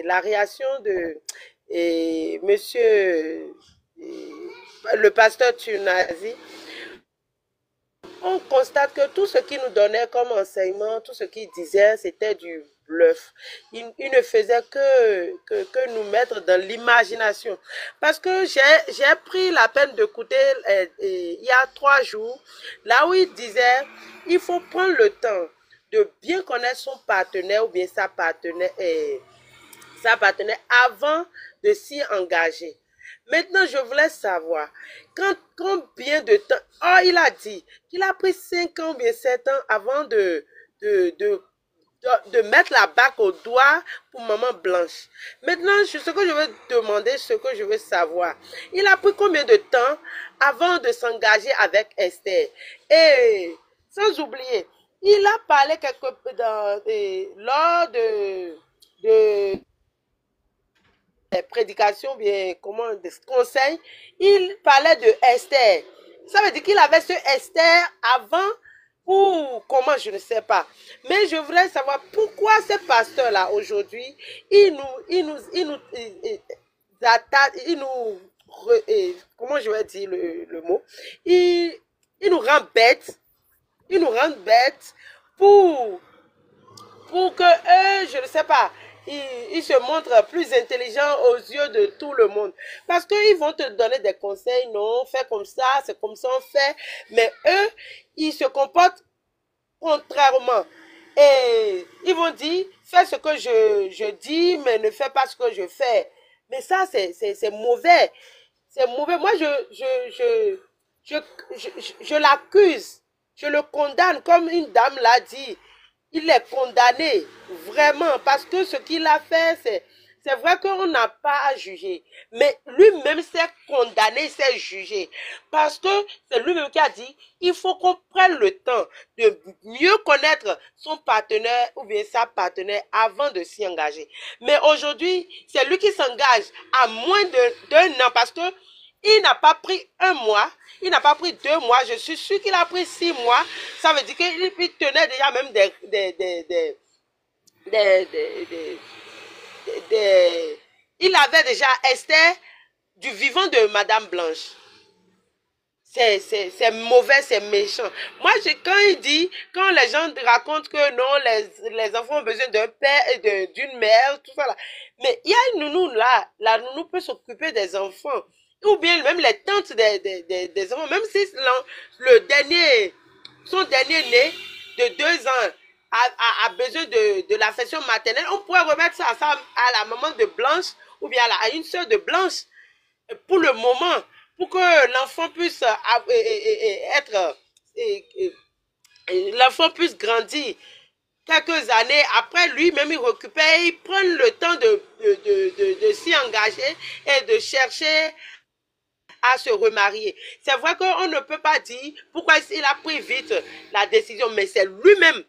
la réaction de monsieur le pasteur Tunazi, on constate que tout ce qu'il nous donnait comme enseignement, tout ce qu'il disait, c'était du bluff. Il ne faisait que nous mettre dans l'imagination. Parce que j'ai pris la peine d'écouter il y a 3 jours, là où il disait, il faut prendre le temps de bien connaître son partenaire ou bien sa partenaire avant de s'y engager. Maintenant, je voulais savoir, combien de temps... Oh, il a dit qu'il a pris 5 ans ou bien 7 ans avant de mettre la bague au doigt pour Maman Blanche. Maintenant, ce que je veux demander, ce que je veux savoir, il a pris combien de temps avant de s'engager avec Esther? Et sans oublier, il a parlé lors de prédication, bien, comment, des conseils, il parlait de Esther. Ça veut dire qu'il avait ce Esther avant ou comment, je ne sais pas. Mais je voulais savoir pourquoi ce pasteur-là, aujourd'hui, comment je vais dire le mot, il nous rend bêtes, pour que eux, je ne sais pas, ils se montrent plus intelligents aux yeux de tout le monde. Parce qu'ils vont te donner des conseils, non, fais comme ça, c'est comme ça on fait. Mais eux, ils se comportent contrairement. Et ils vont dire, fais ce que je dis, mais ne fais pas ce que je fais. Mais ça, c'est mauvais. C'est mauvais. Moi, je l'accuse. Je le condamne, comme une dame l'a dit. Il est condamné, vraiment, parce que ce qu'il a fait, c'est vrai qu'on n'a pas à juger. Mais lui-même s'est condamné, s'est jugé. Parce que c'est lui-même qui a dit, il faut qu'on prenne le temps de mieux connaître son partenaire ou bien sa partenaire avant de s'y engager. Mais aujourd'hui, c'est lui qui s'engage à moins d'un an parce que il n'a pas pris 1 mois, il n'a pas pris 2 mois, je suis sûr qu'il a pris 6 mois. Ça veut dire qu'il tenait déjà même il avait déjà Esther du vivant de Madame Blanche. C'est mauvais, c'est méchant. Moi, quand il dit, quand les gens racontent que non, les enfants ont besoin d'un père et d'une mère, tout ça là. Mais il y a une nounou là, la nounou peut s'occuper des enfants. Ou bien même les tantes des enfants, même si son dernier né de 2 ans a besoin de l'affection maternelle, on pourrait remettre ça à la maman de Blanche ou bien à une soeur de Blanche pour le moment, pour que l'enfant puisse l'enfant puisse grandir. Quelques années après, lui-même, il récupère, il prend le temps de s'y engager et de chercher à se remarier. C'est vrai qu'on ne peut pas dire pourquoi il a pris vite la décision, mais c'est lui-même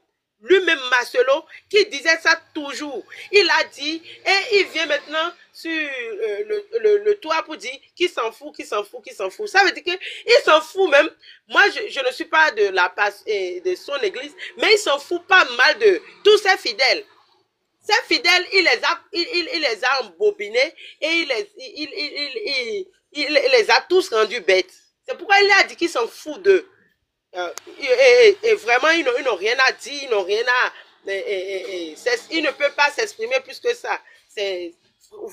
Marcelo, qui disait ça toujours. Il a dit, et il vient maintenant sur le toit pour dire qu'il s'en fout. Ça veut dire qu'il s'en fout même. Moi, je ne suis pas de son église, mais il s'en fout pas mal de tous ses fidèles. Ces fidèles, il les a embobinés et il les a tous rendus bêtes. C'est pourquoi il a dit qu'il s'en fout d'eux. Et vraiment, ils n'ont rien à dire, ils n'ont rien à... il ne peut pas s'exprimer plus que ça. C'est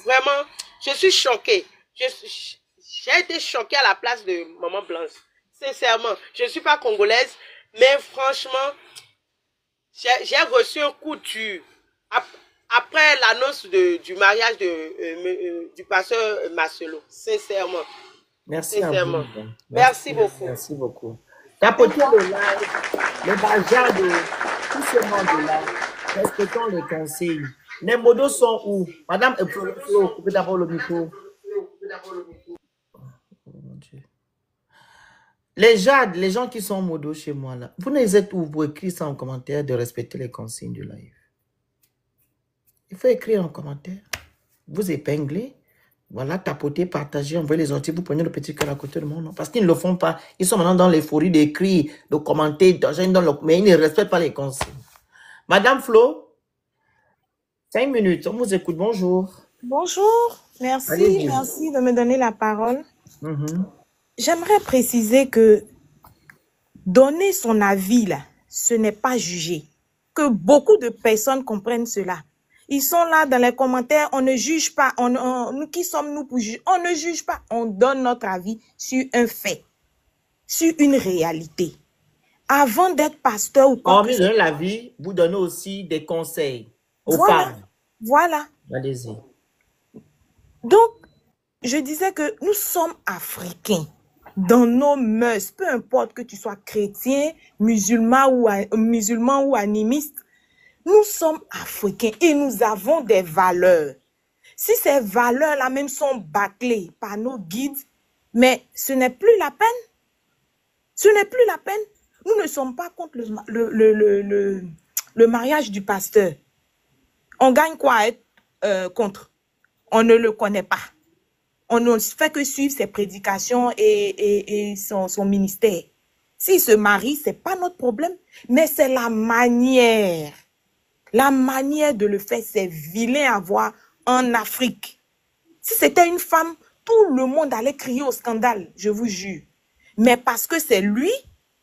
vraiment... Je suis choquée. J'ai été choquée à la place de Maman Blanche. Sincèrement, je ne suis pas congolaise, mais franchement, j'ai reçu un coup dur. Après l'annonce du mariage du pasteur Marcelo. Sincèrement. Merci Sincèrement. à vous. Merci beaucoup. Merci beaucoup. Tapotez le live, les bazars de tout ce monde-là. Respectons les conseils. Les modos sont où? Madame Flo, coupez d'abord le micro. Les jades, les gens qui sont modos chez moi là, vous n'hésitez où vous écrire ça en commentaire de respecter les consignes du live. Il faut écrire en commentaire. Vous épinglez. Voilà, tapotez, partagez, envoyez les outils, vous prenez le petit cœur à côté de mon nom. Parce qu'ils ne le font pas. Ils sont maintenant dans l'euphorie d'écrire, de commenter, mais ils ne respectent pas les consignes. Madame Flo, 5 minutes, on vous écoute. Bonjour. Bonjour, merci de me donner la parole. J'aimerais préciser que donner son avis, là, ce n'est pas juger. Que beaucoup de personnes comprennent cela. Ils sont là dans les commentaires, on ne juge pas. Nous, qui sommes-nous pour juger? On ne juge pas, on donne notre avis sur un fait, sur une réalité. Avant d'être pasteur ou pas. Hormis de donner l'avis, vous donnez aussi des conseils aux femmes. Voilà. Allez-y. Donc, je disais que nous sommes africains. Dans nos mœurs, peu importe que tu sois chrétien, musulman ou animiste, nous sommes africains et nous avons des valeurs. Si ces valeurs-là même sont bâclées par nos guides, mais ce n'est plus la peine. Ce n'est plus la peine. Nous ne sommes pas contre le mariage du pasteur. On gagne quoi à être contre? On ne le connaît pas. On ne fait que suivre ses prédications et son ministère. S'il se marie, ce n'est pas notre problème, mais c'est la manière. La manière de le faire, c'est vilain à voir en Afrique. Si c'était une femme, tout le monde allait crier au scandale, je vous jure. Mais parce que c'est lui,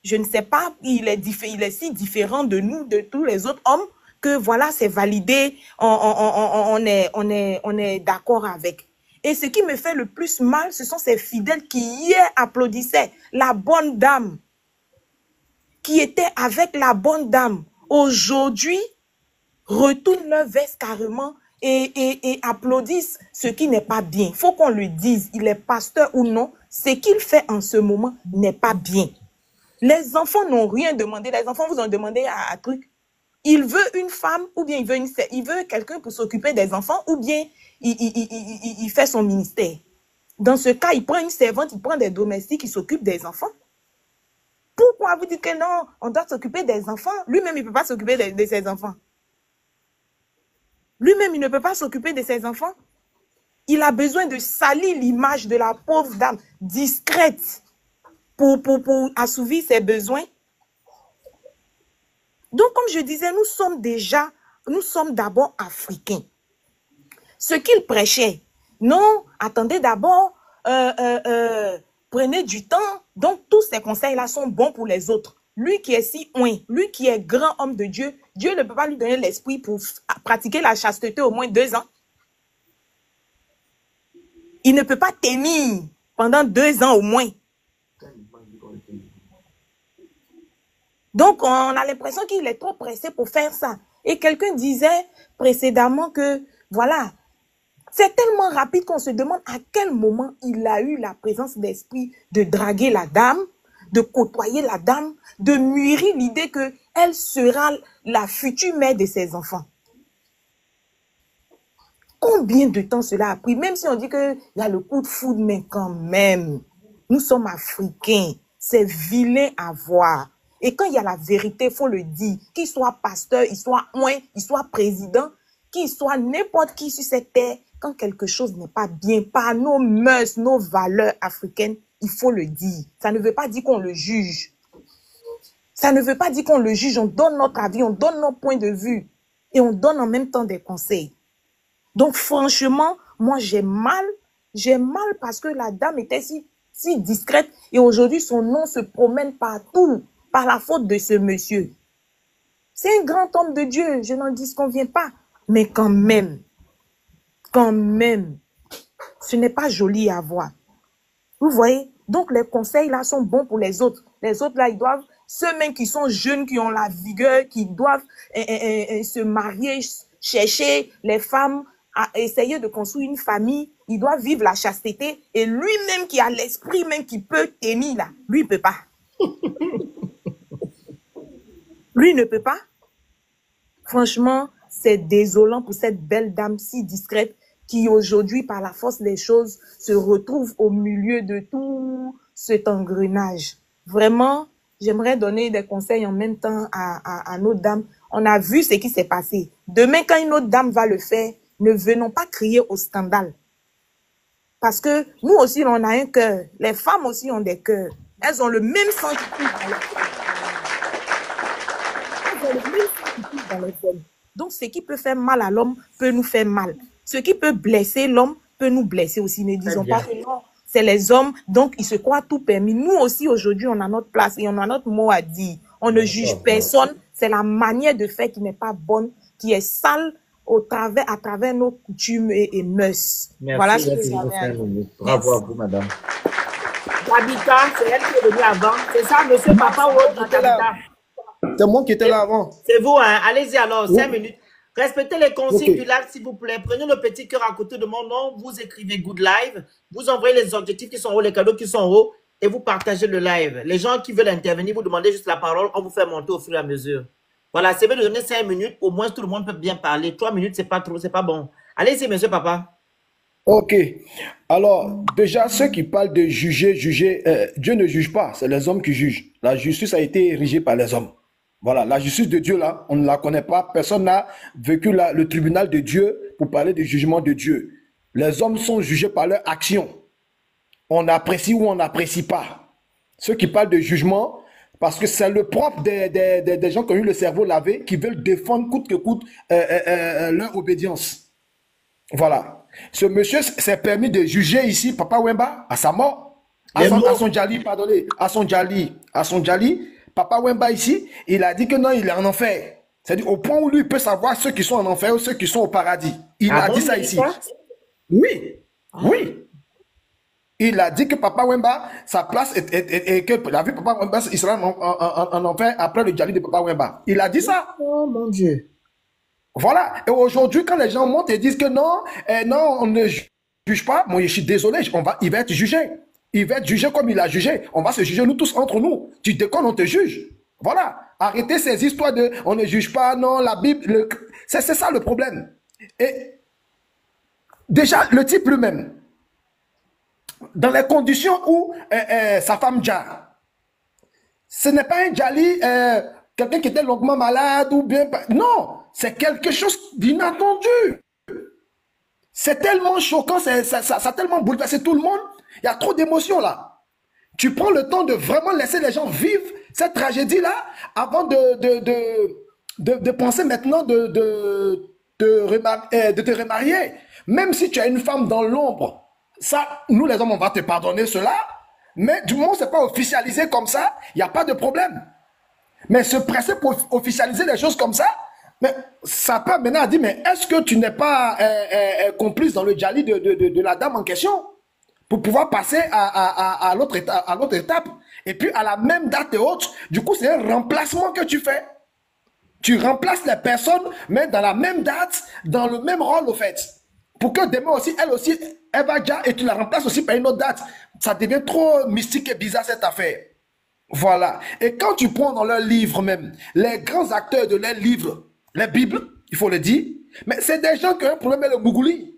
je ne sais pas, il est si différent de nous, de tous les autres hommes, que voilà, c'est validé, on est d'accord avec. Et ce qui me fait le plus mal, ce sont ces fidèles qui hier applaudissaient la bonne dame, qui était avec la bonne dame. Aujourd'hui, retournent leur veste carrément et applaudissent ce qui n'est pas bien. Il faut qu'on le dise, il est pasteur ou non, ce qu'il fait en ce moment n'est pas bien. Les enfants n'ont rien demandé, les enfants vous ont demandé un truc. Il veut une femme ou bien il veut quelqu'un pour s'occuper des enfants ou bien il fait son ministère. Dans ce cas, il prend une servante, il prend des domestiques, il s'occupe des enfants. Pourquoi vous dites que non, on doit s'occuper des enfants? Lui-même, il ne peut pas s'occuper de ses enfants. Lui-même, il ne peut pas s'occuper de ses enfants. Il a besoin de salir l'image de la pauvre dame, discrète, pour assouvir ses besoins. Donc, comme je disais, nous sommes d'abord africains. Ce qu'il prêchait, non, attendez d'abord, prenez du temps. Donc, tous ces conseils-là sont bons pour les autres. Lui qui est si oint, lui qui est grand homme de Dieu, Dieu ne peut pas lui donner l'esprit pour pratiquer la chasteté au moins 2 ans. Il ne peut pas tenir pendant 2 ans au moins. Donc, on a l'impression qu'il est trop pressé pour faire ça. Et quelqu'un disait précédemment que, voilà, c'est tellement rapide qu'on se demande à quel moment il a eu la présence d'esprit de draguer la dame, de côtoyer la dame, de mûrir l'idée qu'elle sera la future mère de ses enfants. Combien de temps cela a pris? Même si on dit qu'il y a le coup de foudre, mais quand même, nous sommes africains. C'est vilain à voir. Et quand il y a la vérité, il faut le dire. Qu'il soit pasteur, il soit oint, il soit président, qu'il soit n'importe qui sur cette terre, quand quelque chose n'est pas bien, par nos mœurs, nos valeurs africaines, il faut le dire. Ça ne veut pas dire qu'on le juge. Ça ne veut pas dire qu'on le juge. On donne notre avis, on donne nos points de vue. et on donne en même temps des conseils. Donc, franchement, moi, j'ai mal parce que la dame était si discrète et aujourd'hui, son nom se promène partout par la faute de ce monsieur. C'est un grand homme de Dieu, je n'en disconviens pas. Mais quand même, ce n'est pas joli à voir. Vous voyez? Donc, les conseils là sont bons pour les autres. Les autres là, ils doivent, ceux même qui sont jeunes, qui ont la vigueur, qui doivent se marier, chercher les femmes, à essayer de construire une famille, il doit vivre la chasteté. Et lui-même qui a l'esprit même qui peut tenir là, lui ne peut pas. Lui ne peut pas. Franchement, c'est désolant pour cette belle dame si discrète qui aujourd'hui, par la force des choses, se retrouve au milieu de tout cet engrenage. Vraiment, j'aimerais donner des conseils en même temps à notre dame. On a vu ce qui s'est passé. Demain, quand une autre dame va le faire, ne venons pas crier au scandale. Parce que nous aussi, on a un cœur. Les femmes aussi ont des cœurs. Elles ont le même sang qui coule dans leur cœur. Elles ont le même sang qui coule dans leur cœur. Donc, ce qui peut faire mal à l'homme peut nous faire mal. Ce qui peut blesser l'homme peut nous blesser aussi. Ne disons pas que non, c'est les hommes, donc ils se croient tout permis. Nous aussi, aujourd'hui, on a notre place et on a notre mot à dire. On ne juge personne. C'est la manière de faire qui n'est pas bonne, qui est sale à travers nos coutumes et mœurs. Merci, Voilà ce que merci, j'avais à dire. bravo à vous, madame. Tabitha, c'est elle qui est venue avant. C'est ça, monsieur Papa ou autre Tabitha? C'est moi qui étais là avant. C'est vous, hein? Allez-y alors, 5 minutes. Respectez les consignes Ok. du live, s'il vous plaît. Prenez le petit cœur à côté de mon nom, vous écrivez Good Live, vous envoyez les objectifs qui sont en haut, les cadeaux qui sont en haut, et vous partagez le live. Les gens qui veulent intervenir, vous demandez juste la parole, on vous fait monter au fur et à mesure. Voilà, c'est bien de donner 5 minutes, au moins tout le monde peut bien parler. 3 minutes, c'est pas trop, c'est pas bon. Allez-y, monsieur Papa. Ok. Alors, déjà, ceux qui parlent de juger, Dieu ne juge pas, c'est les hommes qui jugent. La justice a été érigée par les hommes. Voilà, la justice de Dieu, là, on ne la connaît pas. Personne n'a vécu le tribunal de Dieu pour parler du jugement de Dieu. Les hommes sont jugés par leur action. On apprécie ou on n'apprécie pas. Ceux qui parlent de jugement, parce que c'est le propre des gens qui ont eu le cerveau lavé, qui veulent défendre coûte que coûte leur obédience. Voilà. Ce monsieur s'est permis de juger ici Papa Wemba à sa mort. À son Djali, pardonnez. À son Djali. Papa Wemba ici, il a dit que non, il est en enfer. C'est-à-dire au point où lui peut savoir ceux qui sont en enfer ou ceux qui sont au paradis. Il a dit ça ici. Oui. Oui. Il a dit que Papa Wemba, sa place et que la vie de Papa Wemba, il sera en enfer après le Djali de Papa Wemba. Il a dit ça. Oh mon Dieu. Voilà. Et aujourd'hui, quand les gens montent et disent que non, non, on ne juge pas, moi je suis désolé, il va être jugé. Il va être jugé comme il a jugé. On va se juger nous tous entre nous. Tu déconnes, on te juge. Voilà. Arrêtez ces histoires de on ne juge pas, non, la Bible. C'est ça le problème. Et déjà, le type lui-même, dans les conditions où sa femme Dja, ce n'est pas un Djali, quelqu'un qui était longuement malade ou bien. Non, c'est quelque chose d'inattendu. C'est tellement choquant, ça a tellement bouleversé tout le monde. Il y a trop d'émotions là. Tu prends le temps de vraiment laisser les gens vivre cette tragédie-là avant de penser maintenant de te remarier. Même si tu as une femme dans l'ombre, ça, nous les hommes, on va te pardonner cela. Mais du moment où ce n'est pas officialisé comme ça, il n'y a pas de problème. Mais se presser pour officialiser les choses comme ça, mais ça peut maintenant dire, mais est-ce que tu n'es pas complice dans le Djali de la dame en question pour pouvoir passer à l'autre étape et puis à la même date et autres, du coup c'est un remplacement que tu fais. Tu remplaces les personnes, mais dans la même date, dans le même rôle au fait. Pour que demain aussi, elle va déjà et tu la remplaces aussi par une autre date. Ça devient trop mystique et bizarre cette affaire. Voilà. Et quand tu prends dans leurs livres même, les grands acteurs de leurs livres, les Bibles, il faut le dire, mais c'est des gens qui ont un problème avec le Mougouli.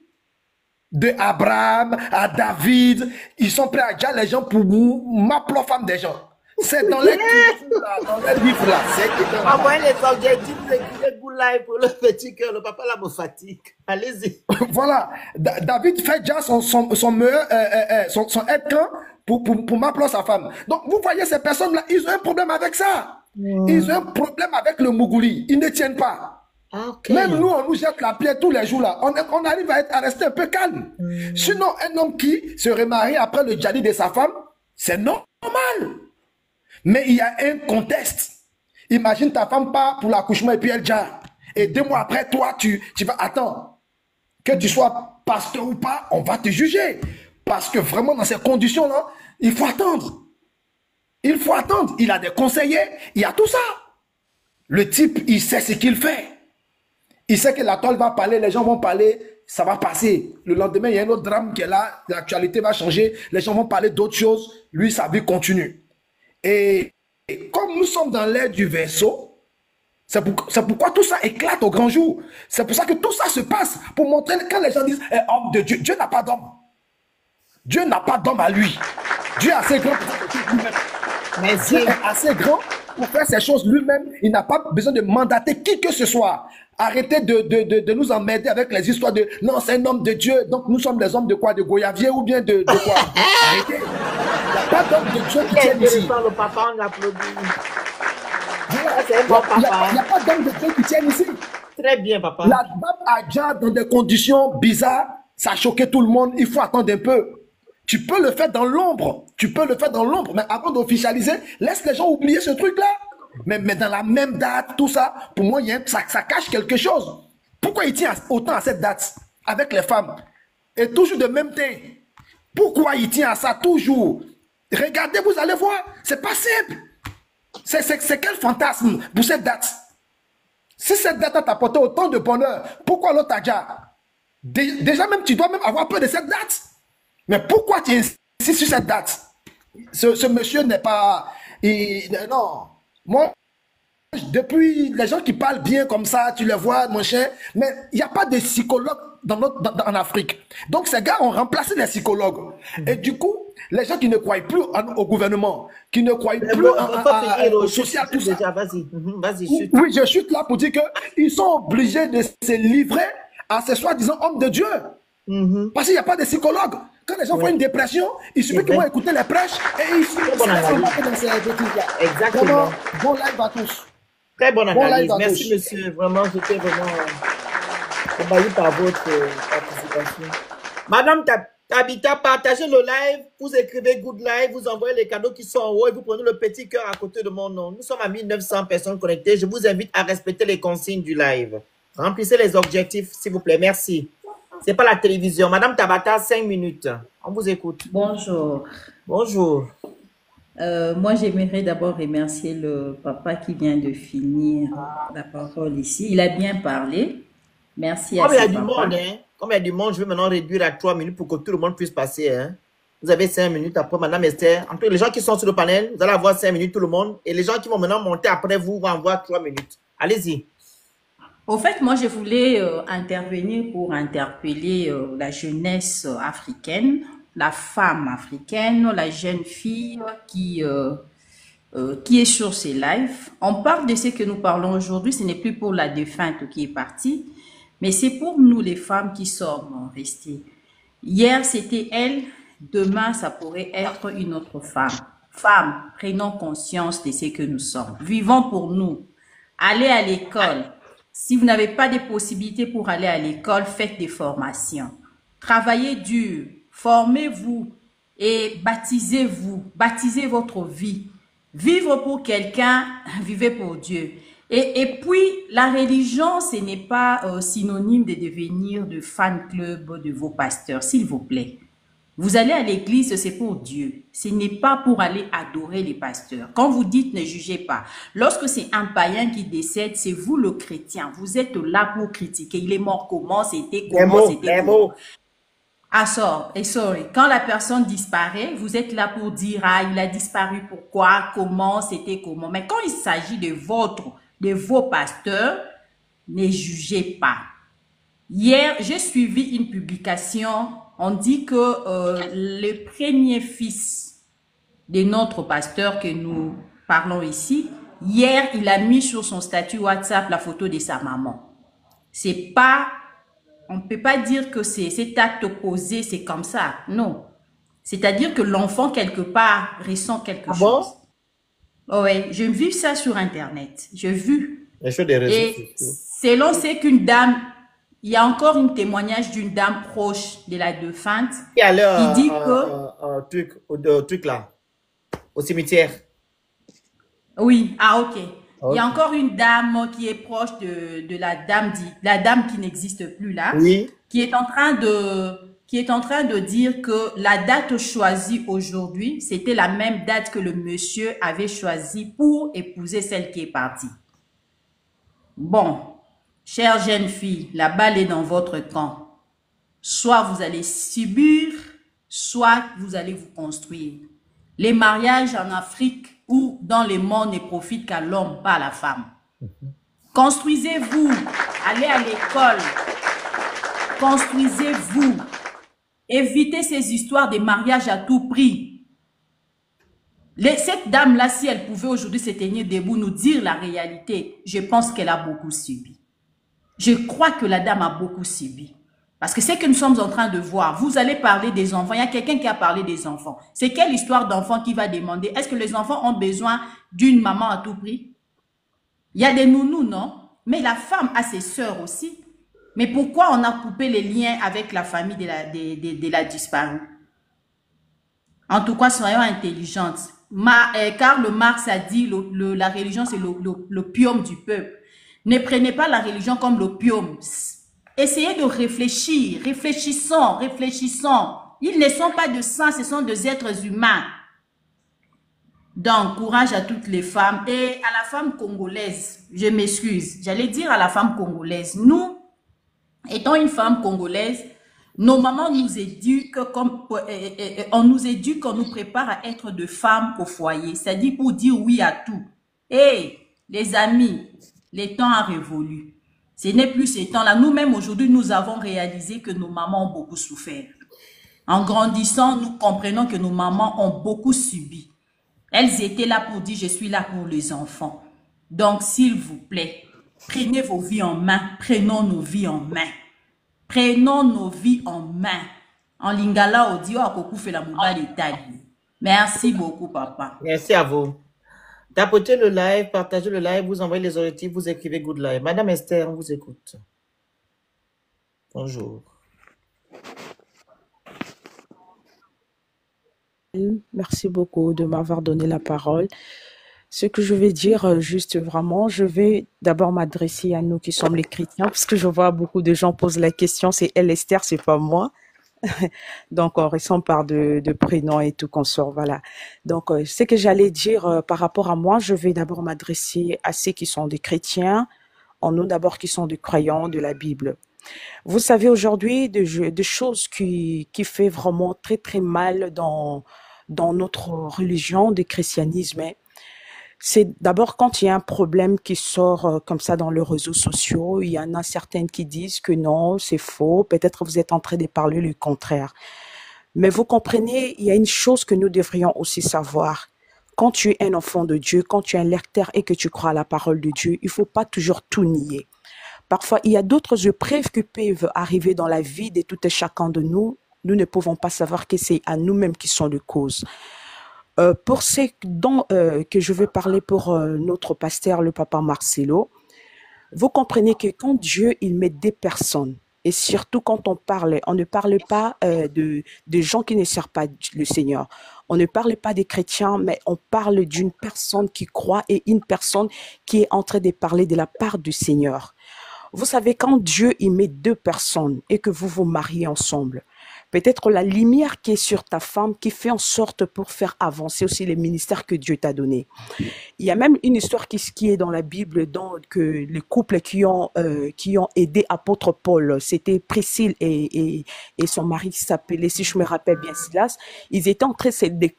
De Abraham à David, ils sont prêts à dire les gens pour m'appeler femme des gens. C'est dans les livres là. Envoyez les objectifs, écrivez Good Live pour le petit cœur. Le papa là me fatigue. Allez-y. Voilà. David fait déjà son aide-camp pour m'appeler sa femme. Donc vous voyez ces personnes là, ils ont un problème avec ça. Ils ont un problème avec le Mougouli. Ils ne tiennent pas. Ah, ok. Même nous, on nous jette la pierre tous les jours là. On arrive à rester un peu calme. Sinon, un homme qui se remarie après le djali de sa femme, c'est normal. Mais il y a un contexte. Imagine ta femme part pour l'accouchement et puis elle dja. Et 2 mois après, toi, tu vas... Attends, que tu sois pasteur ou pas, on va te juger. Parce que vraiment, dans ces conditions-là, il faut attendre. Il faut attendre. Il a des conseillers, il y a tout ça. Le type, il sait ce qu'il fait. Il sait que la toile va parler, les gens vont parler, ça va passer. Le lendemain, il y a un autre drame qui est là, l'actualité va changer, les gens vont parler d'autres choses, lui, sa vie continue. Et comme nous sommes dans l'ère du vaisseau, c'est pourquoi tout ça éclate au grand jour. C'est pour ça que tout ça se passe, pour montrer quand les gens disent homme de Dieu, Dieu n'a pas d'homme. Dieu n'a pas d'homme à lui. Dieu est assez grand pour faire ses choses lui-même. Dieu est assez grand pour faire ses choses lui-même. Il n'a pas besoin de mandater qui que ce soit. Arrêtez de nous emmerder avec les histoires de non, c'est un homme de Dieu, donc nous sommes des hommes de quoi? De Goyavier ou bien de quoi? Arrêtez. Il n'y a pas d'homme de Dieu qui tienne ici. Le papa, on applaudit. Il n'y a pas d'homme de Dieu qui tienne ici. Très bien, papa. La dame a déjà dans des conditions bizarres, ça a choqué tout le monde, il faut attendre un peu. Tu peux le faire dans l'ombre, mais avant d'officialiser, laisse les gens oublier ce truc-là. Mais dans la même date, tout ça, pour moi, ça cache quelque chose. Pourquoi il tient autant à cette date avec les femmes? Et toujours de même teint. Pourquoi il tient à ça toujours? Regardez, vous allez voir, c'est pas simple. C'est quel fantasme pour cette date? Si cette date t'a apporté autant de bonheur, pourquoi l'autre a déjà même, tu dois même avoir peur de cette date. Mais pourquoi tu insistes sur cette date? Ce monsieur n'est pas... non. Moi, depuis les gens qui parlent bien comme ça, tu les vois, mon cher, mais il n'y a pas de psychologue en Afrique. Donc ces gars ont remplacé les psychologues. Et du coup, les gens qui ne croient plus au gouvernement, qui ne croient plus au social, tout ça. Vas-y, oui, je chute là pour dire qu'ils sont obligés de se livrer à ces soi-disant hommes de Dieu. Parce qu'il n'y a pas de psychologue. Quand les gens font une dépression, il suffit qu'ils vont écouter les prêches et ils se laissent dans ces bêtises-là. Exactement. Bon live à tous. Très bonne analyse. Merci, monsieur. Vraiment, j'étais vraiment ébahi par votre participation. Madame Tabitha, partagez le live. Vous écrivez Good Live. Vous envoyez les cadeaux qui sont en haut et vous prenez le petit cœur à côté de mon nom. Nous sommes à 1900 personnes connectées. Je vous invite à respecter les consignes du live. Remplissez les objectifs, s'il vous plaît. Merci. C'est pas la télévision. Madame Tabata, 5 minutes. On vous écoute. Bonjour. Bonjour. Moi, j'aimerais d'abord remercier le papa qui vient de finir la parole ici. Il a bien parlé. Merci à Comme il y a ce du papa. monde, hein. Comme il y a du monde, je vais maintenant réduire à 3 minutes pour que tout le monde puisse passer. Hein. Vous avez 5 minutes après, Madame Esther. En plus, les gens qui sont sur le panel, vous allez avoir 5 minutes tout le monde. Et les gens qui vont maintenant monter après vous vont avoir 3 minutes. Allez-y. Au fait, moi, je voulais intervenir pour interpeller la jeunesse africaine, la femme africaine, la jeune fille qui est sur ces lives. On parle de ce que nous parlons aujourd'hui. Ce n'est plus pour la défunte qui est partie, mais c'est pour nous, les femmes qui sommes restées. Hier, c'était elle. Demain, ça pourrait être une autre femme. Femmes, prenons conscience de ce que nous sommes. Vivons pour nous. Allez à l'école. Si vous n'avez pas de possibilités pour aller à l'école, faites des formations. Travaillez dur, formez-vous et baptisez-vous. Baptisez votre vie. Vivre pour quelqu'un, vivez pour Dieu. Et puis, la religion, ce n'est pas synonyme de devenir de fan club de vos pasteurs, s'il vous plaît. Vous allez à l'église, c'est pour Dieu. Ce n'est pas pour aller adorer les pasteurs. Quand vous dites ne jugez pas, lorsque c'est un païen qui décède, c'est vous le chrétien. Vous êtes là pour critiquer. Il est mort comment, c'était comment, c'était comment. Ah, sorry. Quand la personne disparaît, vous êtes là pour dire, ah, il a disparu, pourquoi, comment, c'était comment. Mais quand il s'agit de vos pasteurs, ne jugez pas. Hier, j'ai suivi une publication. On dit que le premier fils de notre pasteur que nous parlons ici, hier, il a mis sur son statut WhatsApp la photo de sa maman. C'est pas, on ne peut pas dire que cet acte posé, c'est comme ça. Non. C'est-à-dire que l'enfant, quelque part, ressent quelque chose. Bon? Oh ouais, j'ai vu ça sur Internet. J'ai vu. Les choses des réseaux Et sociaux. selon ce qu'une dame, il y a encore un témoignage d'une dame proche de la défunte Et allé qui dit que, au truc là, au cimetière. oui, ah ok. Il y a Ok. encore une dame qui est proche de la dame qui n'existe plus là, Oui. qui est en train de dire que la date choisie aujourd'hui, c'était la même date que le monsieur avait choisie pour épouser celle qui est partie. Bon, chère jeune fille, la balle est dans votre camp. Soit vous allez subir, soit vous allez vous construire. Les mariages en Afrique ou dans le monde ne profitent qu'à l'homme, pas à la femme. Construisez-vous, allez à l'école, construisez-vous. Évitez ces histoires de mariage à tout prix. Cette dame-là, si elle pouvait aujourd'hui se tenir debout, nous dire la réalité, je pense qu'elle a beaucoup subi. Je crois que la dame a beaucoup subi. Parce que c'est que nous sommes en train de voir. Vous allez parler des enfants. Il y a quelqu'un qui a parlé des enfants. C'est quelle histoire d'enfant qui va demander? Est-ce que les enfants ont besoin d'une maman à tout prix? Il y a des nounous, non? Mais la femme a ses sœurs aussi. Mais pourquoi on a coupé les liens avec la famille de la disparue? En tout cas, soyons intelligentes. Karl Marx a dit la religion, c'est l'opium du peuple. Ne prenez pas la religion comme l'opium. Essayez de réfléchir. Réfléchissons. Ils ne sont pas de sang, ce sont des êtres humains. Donc, courage à toutes les femmes. Et à la femme congolaise, je m'excuse. J'allais dire à la femme congolaise, nous, étant une femme congolaise, nos mamans nous éduquent on nous prépare à être de femmes au foyer. C'est-à-dire pour dire oui à tout. Et les amis, les temps ont révolu. Ce n'est plus ces temps-là. Nous-mêmes, aujourd'hui, nous avons réalisé que nos mamans ont beaucoup souffert. En grandissant, nous comprenons que nos mamans ont beaucoup subi. Elles étaient là pour dire, je suis là pour les enfants. Donc, s'il vous plaît, prenez vos vies en main. Prenons nos vies en main. Prenons nos vies en main. En lingala, on dit, oh, fait la mouba d'Italie. Merci beaucoup, papa. Merci à vous. Tapotez le live, partagez le live, vous envoyez les objectifs, vous écrivez good live. Madame Esther, on vous écoute. Bonjour. Merci beaucoup de m'avoir donné la parole. Ce que je vais dire, juste vraiment, je vais d'abord m'adresser à nous qui sommes les chrétiens, parce que je vois beaucoup de gens posent la question, c'est elle Esther, c'est pas moi. Donc, on ressemble par de prénoms et tout consort, voilà. Donc, ce que j'allais dire par rapport à moi, je vais d'abord m'adresser à ceux qui sont des chrétiens, en nous d'abord qui sont des croyants de la Bible. Vous savez, aujourd'hui, des choses qui fait vraiment très, très mal dans notre religion, du christianisme, c'est d'abord quand il y a un problème qui sort comme ça dans les réseaux sociaux, il y en a certaines qui disent que non, c'est faux, peut-être vous êtes en train de parler le contraire. Mais vous comprenez, il y a une chose que nous devrions aussi savoir. Quand tu es un enfant de Dieu, quand tu es un lecteur et que tu crois à la parole de Dieu, il ne faut pas toujours tout nier. Parfois, il y a d'autres épreuves qui peuvent arriver dans la vie de tout et chacun de nous. Nous ne pouvons pas savoir que c'est à nous-mêmes qui sont les causes. Pour ce dont que je veux parler pour notre pasteur, le papa Marcelo, vous comprenez que quand Dieu, il met des personnes, et surtout quand on ne parle pas de gens qui ne servent pas le Seigneur. On ne parle pas des chrétiens, mais on parle d'une personne qui croit et une personne qui est en train de parler de la part du Seigneur. Vous savez, quand Dieu, il met deux personnes et que vous vous mariez ensemble, peut-être la lumière qui est sur ta femme qui fait en sorte pour faire avancer aussi les ministères que Dieu t'a donnés. Il y a même une histoire qui est dans la Bible, que les couples qui ont aidé apôtre Paul, c'était Priscille et son mari qui s'appelait, si je me rappelle bien, Silas, ils étaient en train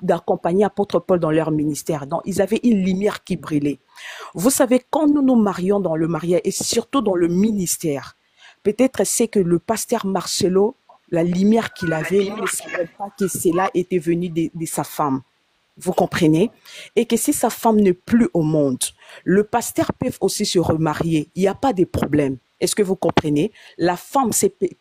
d'accompagner apôtre Paul dans leur ministère. Donc, ils avaient une lumière qui brillait. Vous savez, quand nous nous marions dans le mariage et surtout dans le ministère, peut-être c'est que le pasteur Marcelo, la lumière qu'il avait, il ne savait pas que cela était venu de sa femme. Vous comprenez? Et que si sa femme n'est plus au monde, le pasteur peut aussi se remarier. Il n'y a pas de problème. Est-ce que vous comprenez? La femme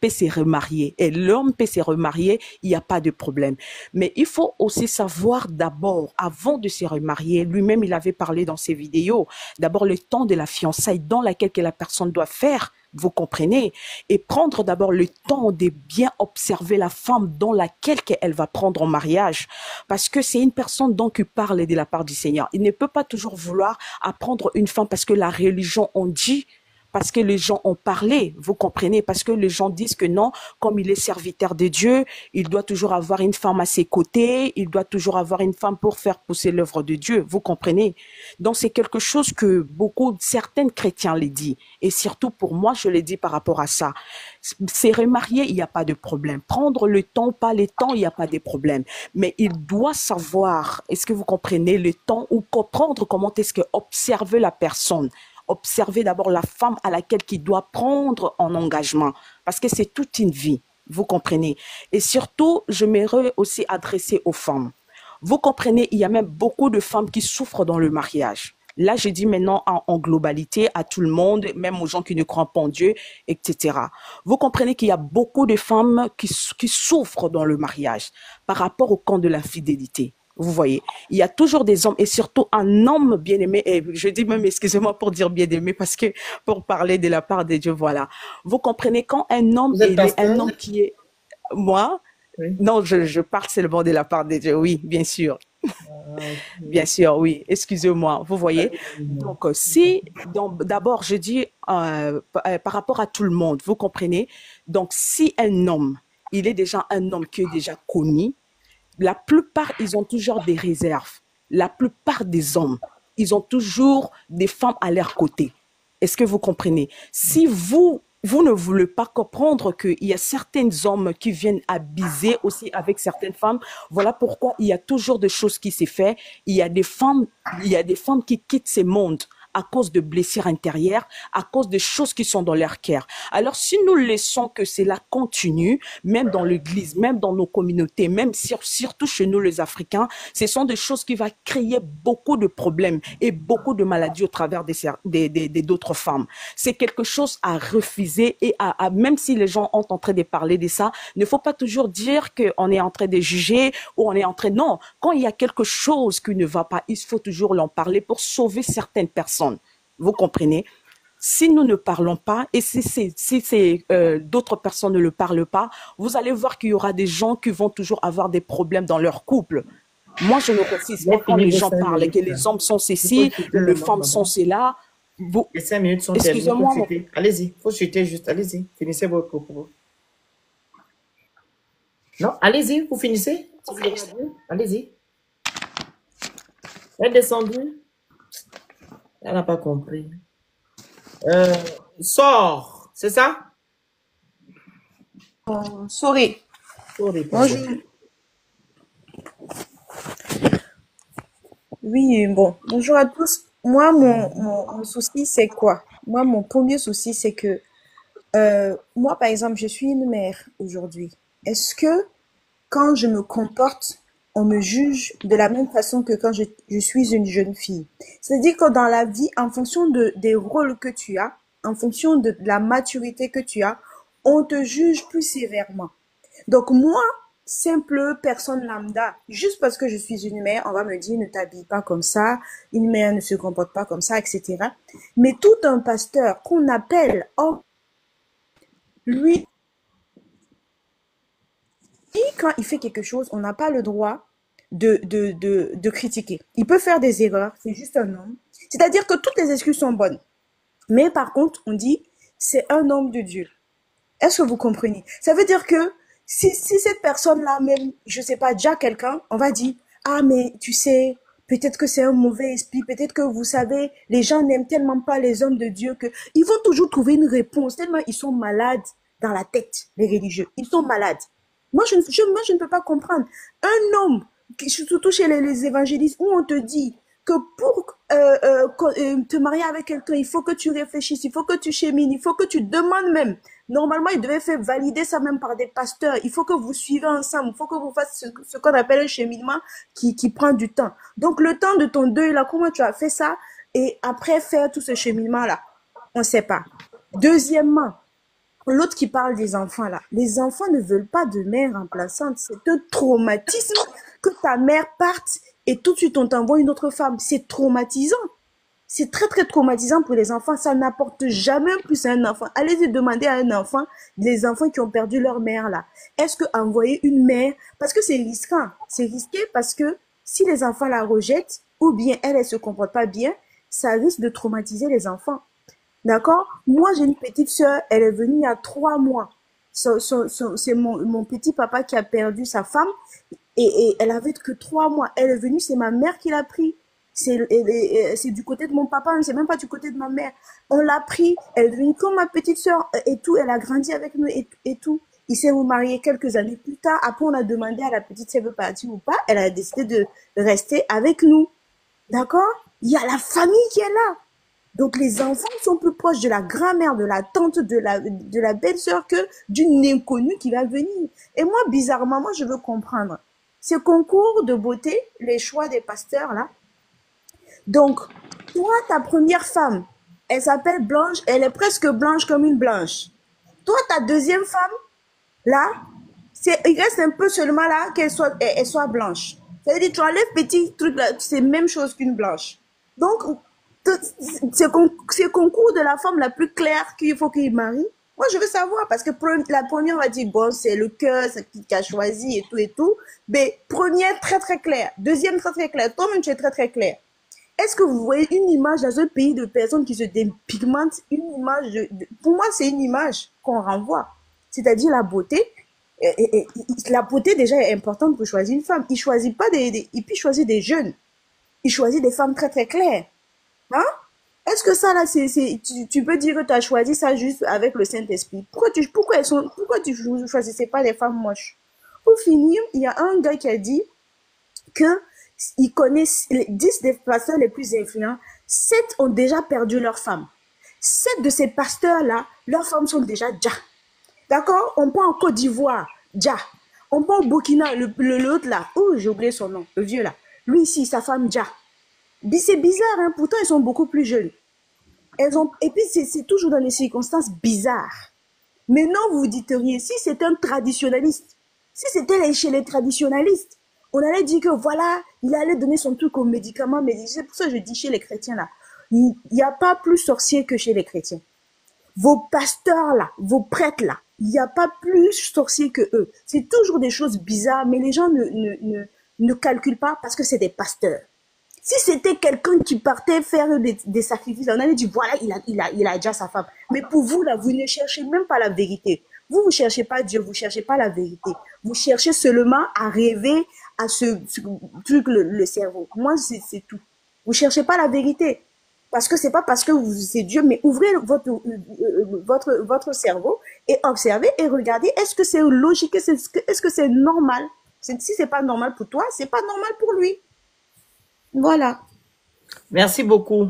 peut se remarier et l'homme peut se remarier, il n'y a pas de problème. Mais il faut aussi savoir d'abord, avant de se remarier, lui-même il avait parlé dans ses vidéos, d'abord le temps de la fiançailles dans laquelle que la personne doit faire, vous comprenez? Et prendre d'abord le temps de bien observer la femme dans laquelle elle va prendre en mariage. Parce que c'est une personne donc qui parle de la part du Seigneur. Il ne peut pas toujours vouloir apprendre une femme parce que la religion en dit, parce que les gens ont parlé, vous comprenez, parce que les gens disent que non, comme il est serviteur de Dieu, il doit toujours avoir une femme à ses côtés, il doit toujours avoir une femme pour faire pousser l'œuvre de Dieu, vous comprenez. Donc c'est quelque chose que certains chrétiens le disent, et surtout pour moi, je le dis par rapport à ça. Se remarier, il n'y a pas de problème. Prendre le temps, pas le temps, il n'y a pas de problème. Mais il doit savoir, est-ce que vous comprenez, le temps ou comprendre comment est-ce que observer la personne. Observer d'abord la femme à laquelle il doit prendre en engagement, parce que c'est toute une vie, vous comprenez. Et surtout, je m'aimerais aussi adresser aux femmes. Vous comprenez, il y a même beaucoup de femmes qui souffrent dans le mariage. Là, je dis maintenant en globalité à tout le monde, même aux gens qui ne croient pas en Dieu, etc. Vous comprenez qu'il y a beaucoup de femmes qui souffrent dans le mariage par rapport au camp de l'infidélité. Vous voyez, il y a toujours des hommes et surtout un homme bien-aimé, et je dis même, excusez-moi pour dire bien-aimé, parce que pour parler de la part de Dieu, voilà. Vous comprenez, quand un homme, un homme qui est, moi, oui. Non, je parle seulement de la part de Dieu, oui, bien sûr. Bien sûr, oui, excusez-moi, vous voyez. Donc, d'abord, je dis par rapport à tout le monde, vous comprenez. Donc, si un homme, il est déjà un homme qui est déjà connu, la plupart, ils ont toujours des réserves. La plupart des hommes, ils ont toujours des femmes à leur côté. Est-ce que vous comprenez? Si vous ne voulez pas comprendre qu'il y a certains hommes qui viennent abuser aussi avec certaines femmes, voilà pourquoi il y a toujours des choses qui se font. Il y a des femmes qui quittent ce monde à cause de blessures intérieures, à cause de choses qui sont dans leur cœur. Alors, si nous laissons que cela continue, même dans l'église, même dans nos communautés, même surtout chez nous les Africains, ce sont des choses qui vont créer beaucoup de problèmes et beaucoup de maladies au travers d'autres femmes. C'est quelque chose à refuser et même si les gens ont en train de parler de ça, il ne faut pas toujours dire qu'on est en train de juger ou on est en train... Non, quand il y a quelque chose qui ne va pas, il faut toujours l'en parler pour sauver certaines personnes. Vous comprenez? Si nous ne parlons pas et si d'autres personnes ne le parlent pas, vous allez voir qu'il y aura des gens qui vont toujours avoir des problèmes dans leur couple. Moi, je ne refuse pas quand les gens parlent que les hommes sont ceci, les femmes sont cela. Les 5 minutes sont terminées. Excusez-moi. Allez-y, il faut chuter juste. Allez-y, finissez votre propos. Non, allez-y, vous finissez. Allez-y. Elle est descendue. Elle n'a pas compris. Sors, c'est ça? Sorry. Bonjour. Oui, bon, bonjour à tous. Moi, mon souci, c'est quoi? Moi, mon premier souci, c'est que moi, par exemple, je suis une mère aujourd'hui. Est-ce que quand je me comporte, on me juge de la même façon que quand je suis une jeune fille? C'est-à-dire que dans la vie, en fonction des rôles que tu as, en fonction de la maturité que tu as, on te juge plus sévèrement. Donc moi, simple personne lambda, juste parce que je suis une mère, on va me dire ne t'habille pas comme ça, une mère ne se comporte pas comme ça, etc. Mais tout un pasteur qu'on appelle homme, lui, quand il fait quelque chose, on n'a pas le droit de critiquer. Il peut faire des erreurs, c'est juste un homme. C'est-à-dire que toutes les excuses sont bonnes. Mais par contre, on dit, c'est un homme de Dieu. Est-ce que vous comprenez? Ça veut dire que si cette personne-là, même, je sais pas, déjà quelqu'un, on va dire, ah mais tu sais, peut-être que c'est un mauvais esprit, peut-être que vous savez, les gens n'aiment tellement pas les hommes de Dieu que ils vont toujours trouver une réponse, tellement ils sont malades dans la tête, les religieux. Ils sont malades. Moi, je ne peux pas comprendre. Un homme, surtout chez les évangélistes, où on te dit que pour te marier avec quelqu'un, il faut que tu réfléchisses, il faut que tu chemines, il faut que tu demandes même. Normalement, il devait faire valider ça même par des pasteurs. Il faut que vous suivez ensemble, il faut que vous fassiez ce qu'on appelle un cheminement qui prend du temps. Donc, le temps de ton deuil, là, comment tu as fait ça? Et après faire tout ce cheminement-là, on ne sait pas. Deuxièmement, l'autre qui parle des enfants là, les enfants ne veulent pas de mère remplaçante. C'est un traumatisme que ta mère parte et tout de suite on t'envoie une autre femme. C'est traumatisant. C'est très très traumatisant pour les enfants. Ça n'apporte jamais plus à un enfant. Allez-y demander à un enfant, les enfants qui ont perdu leur mère là, est-ce que envoyer une mère, parce que c'est risquant. C'est risqué parce que si les enfants la rejettent ou bien elle se comporte pas bien, ça risque de traumatiser les enfants. D'accord? Moi, j'ai une petite sœur, elle est venue il y a 3 mois. C'est mon petit papa qui a perdu sa femme et elle avait que 3 mois. Elle est venue, c'est ma mère qui l'a pris. C'est du côté de mon papa, c'est même pas du côté de ma mère. On l'a pris, elle est devenue comme ma petite sœur et tout, elle a grandi avec nous et tout. Il s'est remarié quelques années plus tard. Après, on a demandé à la petite si elle veut partir ou pas. Elle a décidé de rester avec nous. D'accord? Il y a la famille qui est là. Donc, les enfants sont plus proches de la grand-mère, de la tante, de la belle-sœur que d'une inconnue qui va venir. Et moi, bizarrement, moi, je veux comprendre. Ce concours de beauté, les choix des pasteurs, là. Donc, toi, ta première femme, elle s'appelle Blanche, elle est presque blanche comme une blanche. Toi, ta deuxième femme, là, il reste un peu seulement là qu'elle soit blanche. C'est-à-dire, tu enlèves petit truc là, c'est la même chose qu'une blanche. Donc, c'est concours de la femme la plus claire qu'il faut qu'il marie. Moi, je veux savoir, parce que la première va dire, bon, c'est le cœur, c'est qui a choisi et tout. Mais première, très, très claire. Deuxième, très, très claire. Toi-même, tu es très, très clair. Est-ce que vous voyez une image dans un pays de personnes qui se dépigmentent, une image pour moi, c'est une image qu'on renvoie. C'est-à-dire la beauté. Et la beauté, déjà, est importante pour choisir une femme. Il choisit pas il peut choisir des jeunes. Il choisit des femmes très, très claires. Hein? Est-ce que ça, là, tu peux dire que tu as choisi ça juste avec le Saint-Esprit? Pourquoi tu choisissais pas des femmes moches? Pour finir, il y a un gars qui a dit que ils connaissent 10 des pasteurs les plus influents, 7 ont déjà perdu leur femme. 7 de ces pasteurs-là, leurs femmes sont déjà Dja. D'accord? On prend en Côte d'Ivoire, Dja. On prend au Burkina, l'autre là. Oh, j'ai oublié son nom, le vieux là. Lui ici, sa femme Dja. C'est bizarre, hein? Pourtant ils sont beaucoup plus jeunes. Et puis c'est toujours dans des circonstances bizarres. Maintenant, vous vous dites rien, si c'est un traditionnaliste, si c'était chez les traditionnalistes, on allait dire que voilà, il allait donner son truc aux médicaments, mais c'est pour ça que je dis chez les chrétiens là, il n'y a pas plus sorcier que chez les chrétiens. Vos pasteurs là, vos prêtres là, il n'y a pas plus sorcier que eux. C'est toujours des choses bizarres, mais les gens ne calculent pas parce que c'est des pasteurs. Si c'était quelqu'un qui partait faire des sacrifices, on allait dire voilà, il a déjà sa femme. Mais pour vous là, vous ne cherchez même pas la vérité. Vous ne cherchez pas Dieu, vous ne cherchez pas la vérité. Vous cherchez seulement à rêver à ce truc, le cerveau. Moi, c'est tout. Vous ne cherchez pas la vérité. Parce que c'est pas parce que c'est Dieu, mais ouvrez votre cerveau et observez et regardez, est-ce que c'est logique, est-ce que c'est normal? Si c'est pas normal pour toi, c'est pas normal pour lui. Voilà. Merci beaucoup.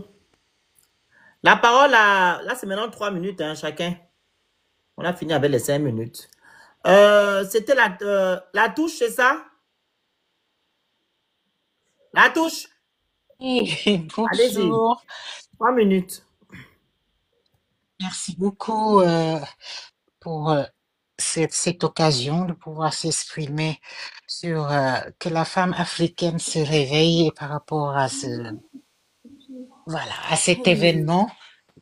La parole là, c'est maintenant 3 minutes, hein, chacun. On a fini avec les 5 minutes. C'était la touche, c'est ça? La touche. Oui, Allez-y. bonjour. 3 minutes. Merci beaucoup pour cette occasion de pouvoir s'exprimer sur que la femme africaine se réveille par rapport à à cet événement.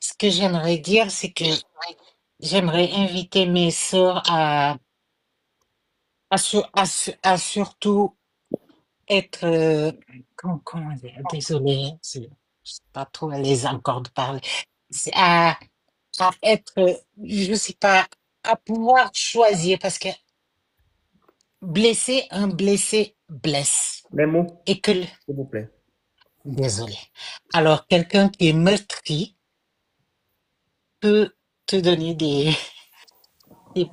Ce que j'aimerais dire, c'est que j'aimerais inviter mes sœurs à surtout être, comment dire, désolée, je sais pas trop à l'aise encore de parler, c'est à être, je sais pas, à pouvoir choisir parce que un blessé blesse. Les mots, Et que, s'il vous plaît. désolé. Alors, quelqu'un qui est meurtri peut te donner des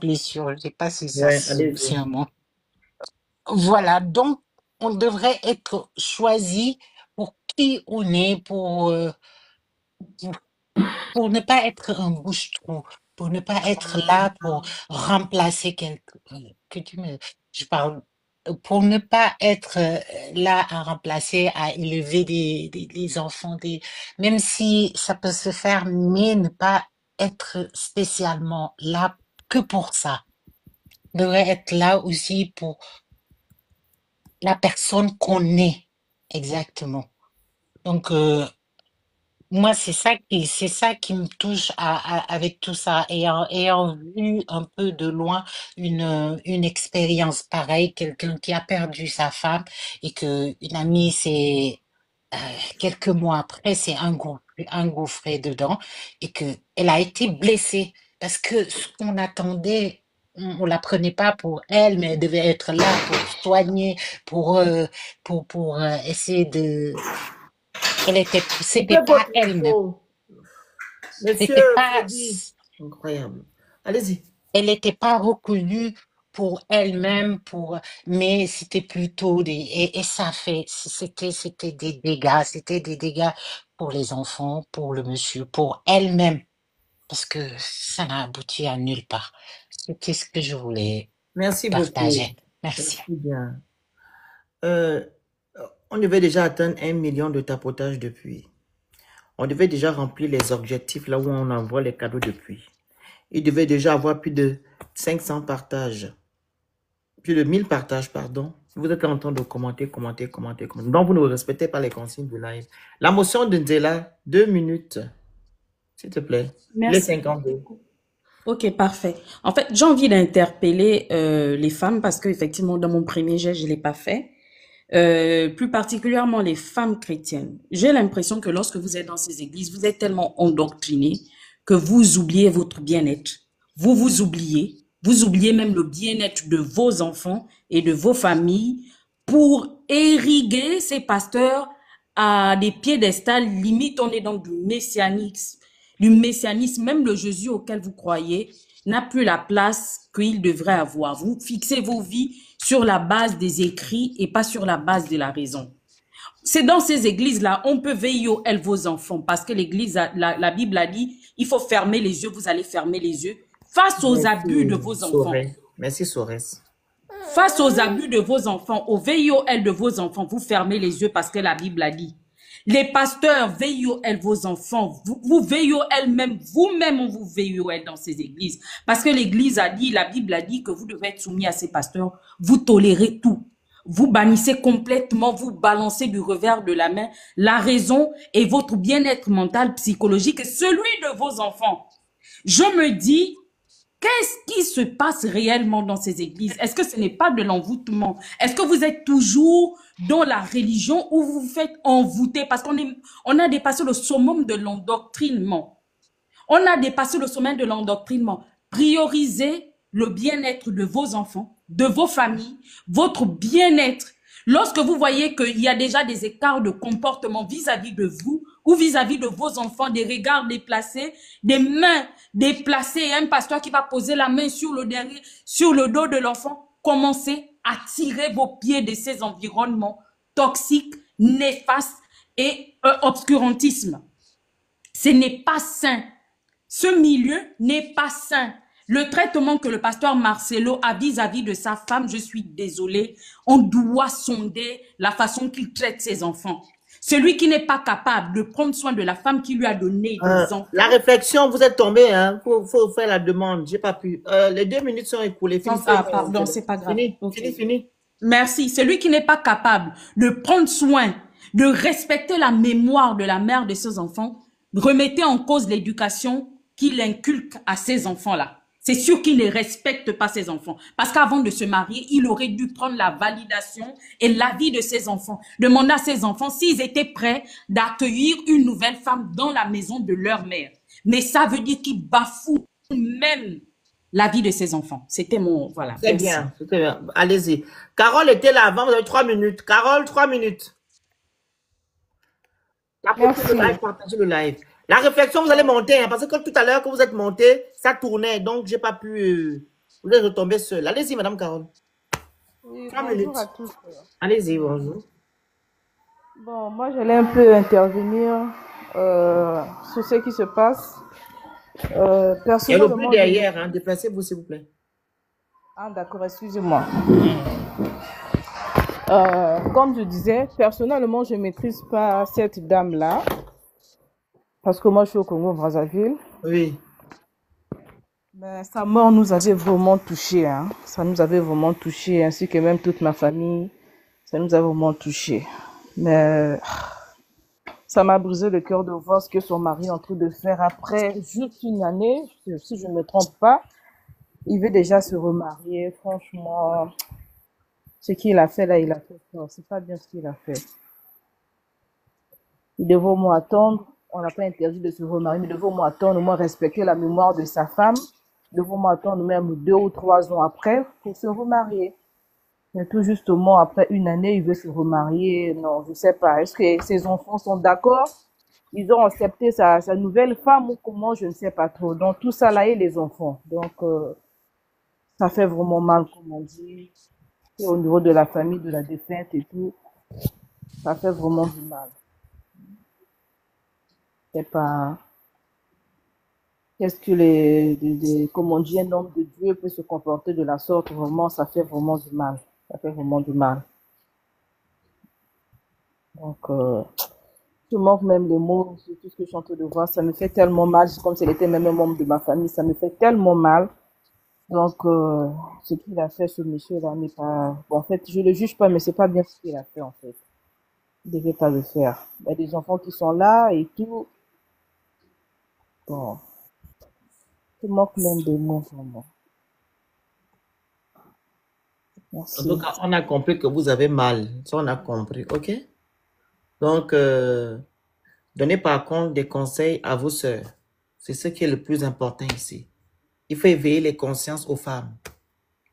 blessures. Je sais pas si ça, Ouais, c'est allez-y. un mot. Voilà. Donc, on devrait être choisi pour qui on est, pour ne pas être un bouche-trou, pour ne pas être là pour remplacer je parle, pour ne pas être là à remplacer, à élever des enfants, même si ça peut se faire, mais ne pas être spécialement là que pour ça. Devrait être là aussi pour la personne qu'on est exactement. Donc moi c'est ça qui me touche avec tout ça, ayant vu un peu de loin une expérience pareille, quelqu'un qui a perdu sa femme et que une amie quelques mois après s'est engouffrée dedans et que elle a été blessée parce que ce qu'on attendait, on la prenait pas pour elle, mais elle devait être là pour soigner, pour essayer de. C'était Coupez pas votre elle-même. micro. Monsieur C'était pas. Freddy. Incroyable. Allez-y. Elle n'était pas reconnue pour elle-même, mais c'était plutôt et c'était des dégâts pour les enfants, pour le monsieur, pour elle-même, parce que ça n'a abouti à nulle part. C'était ce que je voulais Merci beaucoup. partager. Merci. Merci bien. On devait déjà atteindre 1 million de tapotages depuis. On devait déjà remplir les objectifs là où on envoie les cadeaux depuis. Il devait déjà avoir plus de 500 partages. Plus de 1000 partages, pardon. Si vous êtes en train de commenter. Donc, vous ne respectez pas les consignes du live. La motion de Nzela, 2 minutes. S'il te plaît. Merci. Les 52. Ok, parfait. En fait, j'ai envie d'interpeller les femmes parce qu'effectivement, dans mon premier jet, je ne l'ai pas fait. Plus particulièrement les femmes chrétiennes. J'ai l'impression que lorsque vous êtes dans ces églises, vous êtes tellement endoctrinés que vous oubliez votre bien-être. Vous oubliez même le bien-être de vos enfants et de vos familles pour ériguer ces pasteurs à des piédestals. Limite, on est dans du messianisme. Même le Jésus auquel vous croyez n'a plus la place qu'il devrait avoir. Vous fixez vos vies sur la base des écrits et pas sur la base de la raison. C'est dans ces églises-là, on peut veiller vos enfants parce que l'église, la Bible a dit, il faut fermer les yeux, vous allez fermer les yeux face aux abus de vos enfants. Merci Sorès. Face aux abus de vos enfants, au VIOL de vos enfants, vous fermez les yeux parce que la Bible a dit. Les pasteurs VIOL vos enfants, vous VIOL même, vous-même on vous VIOL dans ces églises. Parce que l'église a dit, la Bible a dit que vous devez être soumis à ces pasteurs, vous tolérez tout. Vous bannissez complètement, vous balancez du revers de la main la raison et votre bien-être mental, psychologique et celui de vos enfants. Je me dis, qu'est-ce qui se passe réellement dans ces églises? Est-ce que ce n'est pas de l'envoûtement? Est-ce que vous êtes toujours dans la religion où vous vous faites envoûter? Parce qu'on a dépassé le summum de l'endoctrinement. On a dépassé le sommet de l'endoctrinement. Priorisez le bien-être de vos enfants, de vos familles, votre bien-être. Lorsque vous voyez qu'il y a déjà des écarts de comportement vis-à-vis de vous ou vis-à-vis de vos enfants, des regards déplacés, des mains déplacées, un pasteur qui va poser la main sur le dos de l'enfant, commencez à tirer vos pieds de ces environnements toxiques, néfastes et obscurantisme. Ce n'est pas sain. Ce milieu n'est pas sain. Le traitement que le pasteur Marcelo a vis-à-vis de sa femme, je suis désolée, on doit sonder la façon qu'il traite ses enfants. Celui qui n'est pas capable de prendre soin de la femme qui lui a donné des enfants. La réflexion, vous êtes tombé, hein. Faut faire la demande. J'ai pas pu. Les 2 minutes sont écoulées. Pardon, c'est pas grave. Fini. Merci. Celui qui n'est pas capable de prendre soin, de respecter la mémoire de la mère de ses enfants, remettez en cause l'éducation qu'il inculque à ces enfants-là. C'est sûr qu'il ne respecte pas ses enfants. Parce qu'avant de se marier, il aurait dû prendre la validation et l'avis de ses enfants. Demander à ses enfants s'ils étaient prêts d'accueillir une nouvelle femme dans la maison de leur mère. Mais ça veut dire qu'il bafoue même l'avis de ses enfants. C'était mon... Voilà. C'est bien. Allez-y. Carole était là avant, vous avez 3 minutes. Carole, 3 minutes. Partagez le live. La réflexion, vous allez monter, hein, parce que tout à l'heure, quand vous êtes monté, ça tournait, donc j'ai pas pu... vous êtes retombé seul. Allez-y, Madame Carole. Oui, 3 bonjour minutes. à tous. Allez-y, bonjour. Bon, moi, j'allais un peu intervenir sur ce qui se passe. Il y a le Personnellement, bruit derrière, hein. Déplacez-vous, s'il vous plaît. Ah, d'accord, excusez-moi. Comme je disais, personnellement, je ne maîtrise pas cette dame-là. Parce que moi, je suis au Congo-Brazzaville. Oui. Mais sa mort nous avait vraiment touchés, hein. Ça nous avait vraiment touchés, ainsi que même toute ma famille. Ça nous a vraiment touchés. Mais ça m'a brisé le cœur de voir ce que son mari est en train de faire après juste une année, si je ne me trompe pas. Il veut déjà se remarier. Franchement, ce qu'il a fait là, il a fait fort. C'est pas bien ce qu'il a fait. Il devait au moins attendre. On n'a pas interdit de se remarier, mais il devait au moins attendre, au moins respecter la mémoire de sa femme. Il devait au moins attendre même 2 ou 3 ans après pour se remarier. Mais tout justement, après une année, il veut se remarier. Non, je sais pas. Est-ce que ses enfants sont d'accord? Ils ont accepté sa nouvelle femme ou comment? Je ne sais pas trop. Donc, tout ça là et les enfants. Donc, ça fait vraiment mal, comme on dit. Et au niveau de la famille, de la défunte et tout, ça fait vraiment du mal. C'est pas... Qu'est-ce que comme on dit, un homme de Dieu peut se comporter de la sorte? Vraiment, ça fait vraiment du mal. Ça fait vraiment du mal. Donc, je manque même les mots sur tout ce que je suis en train de voir. Ça me fait tellement mal. C'est comme si elle était même un membre de ma famille. Ça me fait tellement mal. Donc, ce qu'il a fait, ce monsieur-là, n'est pas... Bon, en fait, je le juge pas, mais c'est pas bien ce qu'il a fait, en fait. Il devait pas le faire. Il y a des enfants qui sont là et tout. Bon, je manque même des mots, vraiment. En Merci. tout cas, on a compris que vous avez mal. Ça, on a compris, ok? Donc, donnez par contre des conseils à vos sœurs. C'est ce qui est le plus important ici. Il faut éveiller les consciences aux femmes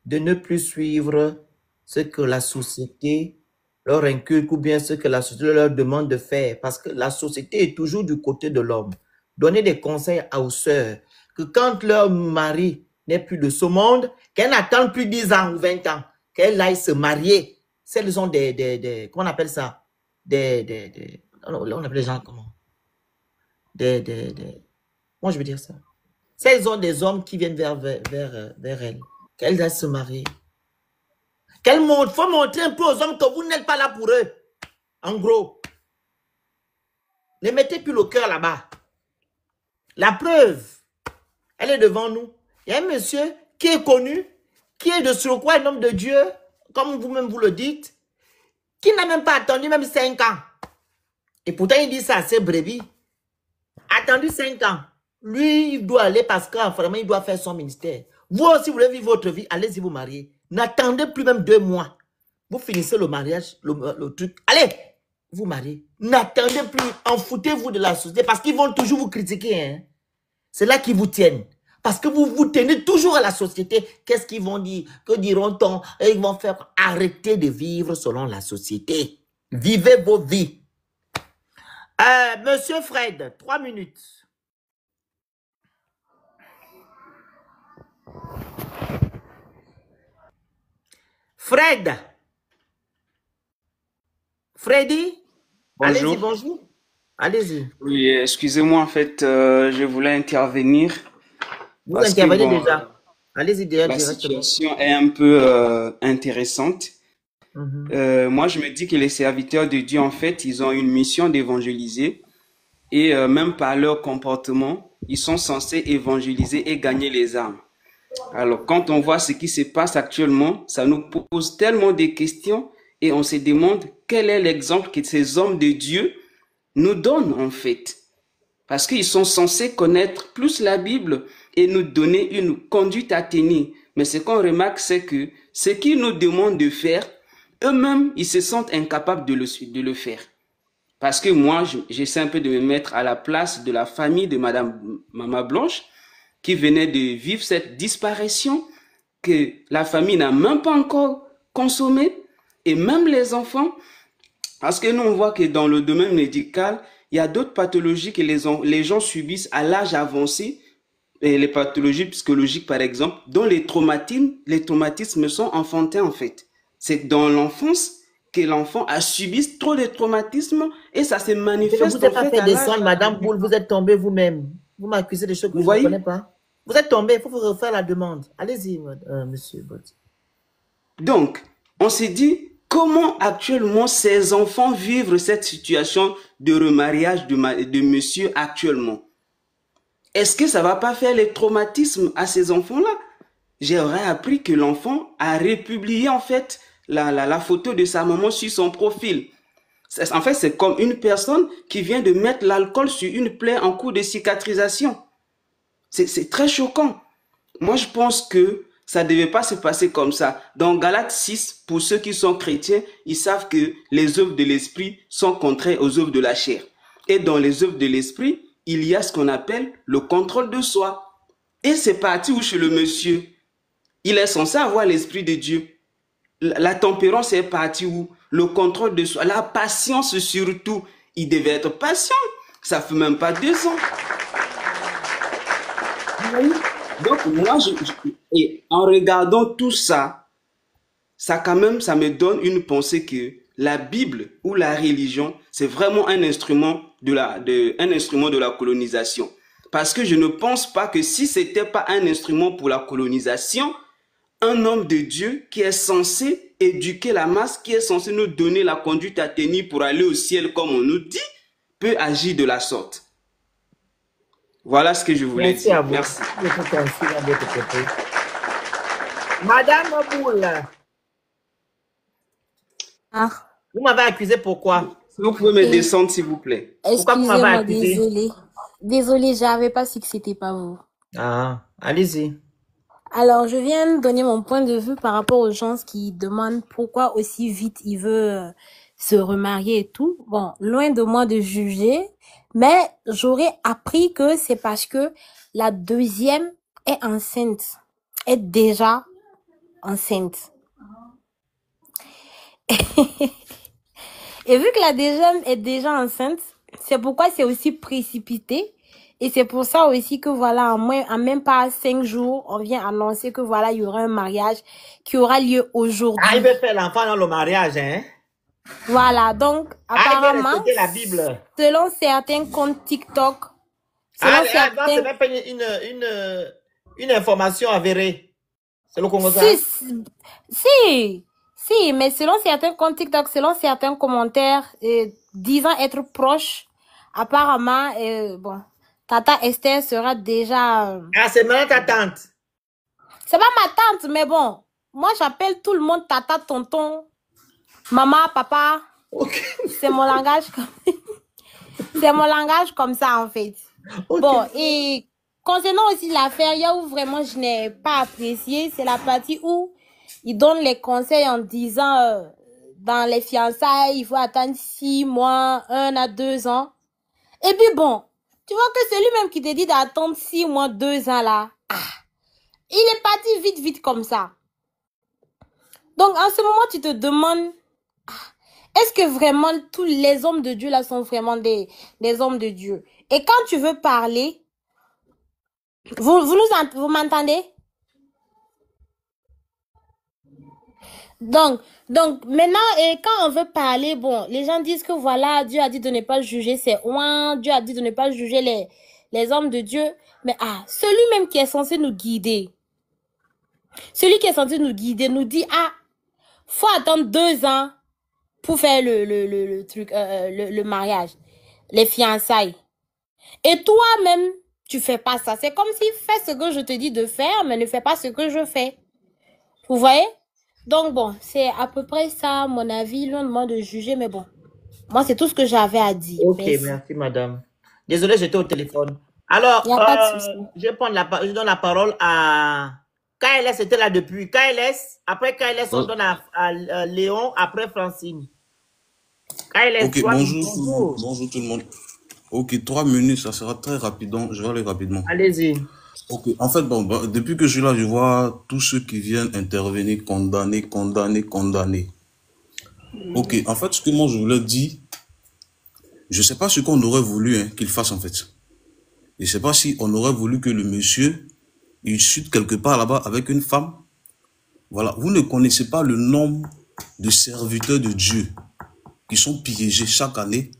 de ne plus suivre ce que la société leur inculque ou bien ce que la société leur demande de faire, parce que la société est toujours du côté de l'homme. Donnez des conseils aux sœurs que quand leur mari n'est plus de ce monde, qu'elles n'attendent plus 10 ans ou 20 ans, qu'elles aillent se marier. Celles ont comment on appelle ça? On appelle les gens comment? Comment je veux dire ça? Celles ont des hommes qui viennent vers elles, qu'elles aillent se marier. Faut montrer un peu aux hommes que vous n'êtes pas là pour eux. En gros. Ne mettez plus le cœur là-bas. La preuve, elle est devant nous. Il y a un monsieur qui est connu, qui est de surcroît un homme de Dieu, comme vous-même vous le dites, qui n'a même pas attendu même 5 ans. Et pourtant, il dit ça à ses brebis. Attendu 5 ans. Lui, il doit aller parce que vraiment, il doit faire son ministère. Vous aussi, vous voulez vivre votre vie, allez-y vous marier. N'attendez plus même 2 mois. Vous finissez le mariage, le truc. Allez, vous mariez. N'attendez plus, en foutez-vous de la société parce qu'ils vont toujours vous critiquer. Hein. C'est là qu'ils vous tiennent. Parce que vous vous tenez toujours à la société. Qu'est-ce qu'ils vont dire? Que diront-on? Et ils vont faire arrêter de vivre selon la société. Vivez vos vies. Monsieur Fred, 3 minutes. Fred. Freddy. Bonjour. Allez-y, bonjour. Allez-y. Oui, excusez-moi, en fait, je voulais intervenir. Vous Parce que, intervenez bon, déjà. Allez-y déjà la directement. situation est un peu intéressante. Moi, je me dis que les serviteurs de Dieu, en fait, ils ont une mission d'évangéliser. Et même par leur comportement, ils sont censés évangéliser et gagner les âmes. Alors, quand on voit ce qui se passe actuellement, ça nous pose tellement de questions et on se demande quel est l'exemple que ces hommes de Dieu nous donnent en fait. Parce qu'ils sont censés connaître plus la Bible et nous donner une conduite à tenir. Mais ce qu'on remarque, c'est que ce qu'ils nous demandent de faire, eux-mêmes, ils se sentent incapables de le faire. Parce que moi, j'essaie un peu de me mettre à la place de la famille de Madame Mama Blanche, qui venait de vivre cette disparition que la famille n'a même pas encore consommée, et même les enfants, parce que nous on voit que dans le domaine médical, il y a d'autres pathologies que les gens subissent à l'âge avancé, et les pathologies psychologiques par exemple, dont les traumatismes sont enfantins en fait. C'est dans l'enfance que l'enfant a subi trop de traumatismes et ça se manifeste vous n'avez en pas fait fait à descendre, l'âge Madame Boule, vous êtes tombée vous-même. Vous m'accusez de choses que Vous je ne voyez? connais pas. Vous êtes tombé, il faut refaire la demande. Allez-y, monsieur. Donc, on s'est dit, comment actuellement ces enfants vivent cette situation de remariage de monsieur actuellement? est-ce que ça va pas faire les traumatismes à ces enfants-là? J'aurais appris que l'enfant a republié en fait la photo de sa maman sur son profil. En fait, c'est comme une personne qui vient de mettre l'alcool sur une plaie en cours de cicatrisation. C'est très choquant. Moi, je pense que ça ne devait pas se passer comme ça. Dans Galates 6, pour ceux qui sont chrétiens, ils savent que les œuvres de l'esprit sont contraires aux œuvres de la chair. Et dans les œuvres de l'esprit, il y a ce qu'on appelle le contrôle de soi. Et c'est parti où chez le monsieur, il est censé avoir l'esprit de Dieu. La tempérance est partie où? Le contrôle de soi, la patience surtout. Il devait être patient. Ça fait même pas 2 ans. Donc moi, et en regardant tout ça, ça me donne une pensée que la Bible ou la religion, c'est vraiment un instrument de la colonisation. Parce que je ne pense pas que si c'était pas un instrument pour la colonisation, un homme de Dieu qui est censé éduquer la masse, qui est censé nous donner la conduite à tenir pour aller au ciel comme on nous dit, peut agir de la sorte. Voilà ce que je voulais Merci dire. à vous. Merci. Madame Boule, Ah, vous m'avez accusé pourquoi? Si vous pouvez me et descendre, s'il vous plaît. Pourquoi vous m'avez excusez-moi, accusé? désolée. Désolée, j'avais pas su que c'était pas vous. Ah, allez-y. Alors, je viens de donner mon point de vue par rapport aux gens qui demandent pourquoi aussi vite il veut se remarier et tout. Bon, loin de moi de juger, mais j'aurais appris que c'est parce que la deuxième est enceinte, est déjà enceinte. Et vu que la deuxième est déjà enceinte, c'est pourquoi c'est aussi précipité. Et c'est pour ça aussi que voilà, en même pas 5 jours, on vient annoncer que voilà, il y aura un mariage qui aura lieu Ah, il aujourd'hui. veut faire l'enfant dans le mariage, hein? Voilà, donc Ah, il veut apparemment, respecter la Bible. selon certains comptes TikTok, Ah, selon non, c'est certains... même pas une information avérée. C'est le Congo ça? Si, mais selon certains comptes TikTok, selon certains commentaires disant être proches, apparemment, bon, Tata Esther sera déjà... Ah, c'est maintenant ta tante. C'est pas ma tante, mais bon, moi j'appelle tout le monde Tata, tonton, maman, papa. C'est mon langage c'est mon langage comme ça en fait. Bon, et concernant aussi l'affaire, il y a où vraiment je n'ai pas apprécié, c'est la partie où ils donnent les conseils en disant dans les fiançailles, il faut attendre 6 mois, 1 à 2 ans. Et puis bon, tu vois que c'est lui-même qui te dit d'attendre 6 mois, 2 ans là. Il est parti vite comme ça. Donc en ce moment, tu te demandes, est-ce que vraiment tous les hommes de Dieu là sont vraiment des hommes de Dieu? Et quand tu veux parler, vous m'entendez? Donc maintenant, et quand on veut parler, bon, les gens disent que voilà, Dieu a dit de ne pas juger ses oins, Dieu a dit de ne pas juger les hommes de Dieu. Mais celui-même qui est censé nous guider, nous dit, faut attendre 2 ans pour faire le truc, le mariage, les fiançailles. Et toi-même, tu fais pas ça. C'est comme si fais ce que je te dis de faire, mais ne fais pas ce que je fais. Vous voyez? Donc bon, c'est à peu près ça, mon avis, loin de moi de juger, mais bon. Moi, c'est tout ce que j'avais à dire. Ok, merci madame. Désolé, j'étais au téléphone. Alors, y a pas de souci. je donne la parole à KLS, était là depuis. KLS, après KLS, on donne à Léon, après Francine. KLS, Ok, bonjour tout le monde. Ok, 3 minutes, ça sera très rapide, donc je vais aller rapidement. Allez-y. Ok, en fait, bon, depuis que je suis là, je vois tous ceux qui viennent intervenir, condamner. Ok, en fait, ce que moi je voulais dire, je sais pas ce qu'on aurait voulu qu'il fasse en fait. Je sais pas si on aurait voulu que le monsieur, il chute quelque part là-bas avec une femme. Voilà, vous ne connaissez pas le nombre de serviteurs de Dieu qui sont piégés chaque année,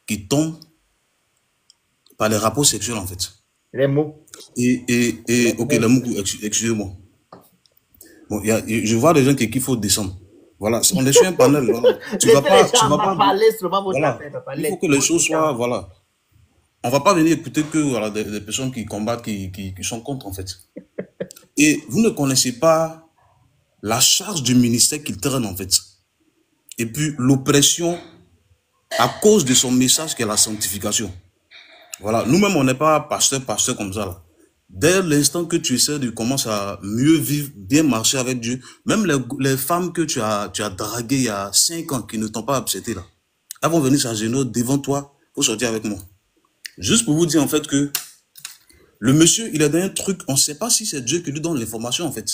qui tombent par les rapports sexuels en fait. Les mots. Ok, les mots, excusez-moi. Bon, je vois des gens qu'il faut descendre. Voilà, on est sur un panel. Voilà. Tu vas pas, voilà. Il faut que les choses soient, voilà. on va pas venir écouter que voilà, des personnes qui combattent, qui sont contre, en fait. Et vous ne connaissez pas la charge du ministère qu'il traîne, en fait. Et puis, l'oppression à cause de son message qui est la sanctification. Voilà. Nous-mêmes, on n'est pas pasteur comme ça, là. Dès l'instant que tu essaies de commencer à mieux vivre, bien marcher avec Dieu, même les femmes que tu as draguées il y a 5 ans, qui ne t'ont pas accepté, là, elles vont venir s'agenouiller devant toi pour sortir avec moi. Juste pour vous dire, en fait, que le monsieur, il a donné un truc, on ne sait pas si c'est Dieu qui lui donne l'information, en fait.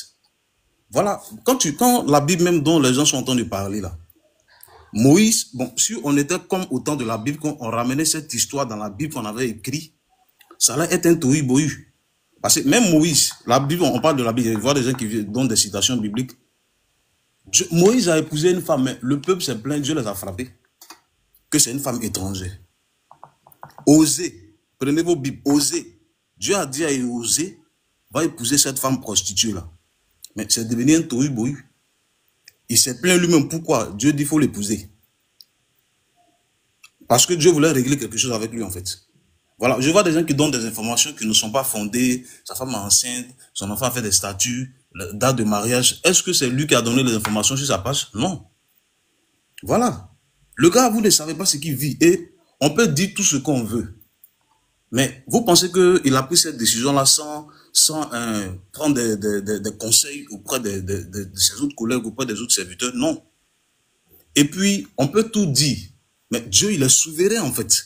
Voilà. Quand la Bible, même dont les gens sont en train de parler, là, Moïse, bon, si on était comme au temps de la Bible, quand on ramenait cette histoire dans la Bible qu'on avait écrite, ça allait être un tohu-bohu. Parce que même Moïse, la Bible, on parle de la Bible, il y a des gens qui donnent des citations bibliques. Moïse a épousé une femme, mais le peuple s'est plaint, Dieu les a frappés, que c'est une femme étrangère. Osez, prenez vos Bibles, osez. Dieu a dit à Osée, va épouser cette femme prostituée là. Mais c'est devenu un tohu-bohu. Il s'est plaint lui-même. Pourquoi? Dieu dit qu'il faut l'épouser. Parce que Dieu voulait régler quelque chose avec lui, en fait. Voilà, je vois des gens qui donnent des informations qui ne sont pas fondées. Sa femme est enceinte, son enfant a fait des statuts, la date de mariage. Est-ce que c'est lui qui a donné les informations sur sa page? Non. Voilà. Le gars, vous ne savez pas ce qu'il vit. Et on peut dire tout ce qu'on veut. Mais vous pensez qu'il a pris cette décision-là sans prendre des conseils auprès de ses autres collègues, auprès des autres serviteurs? Non. Et puis, on peut tout dire. Mais Dieu, il est souverain, en fait.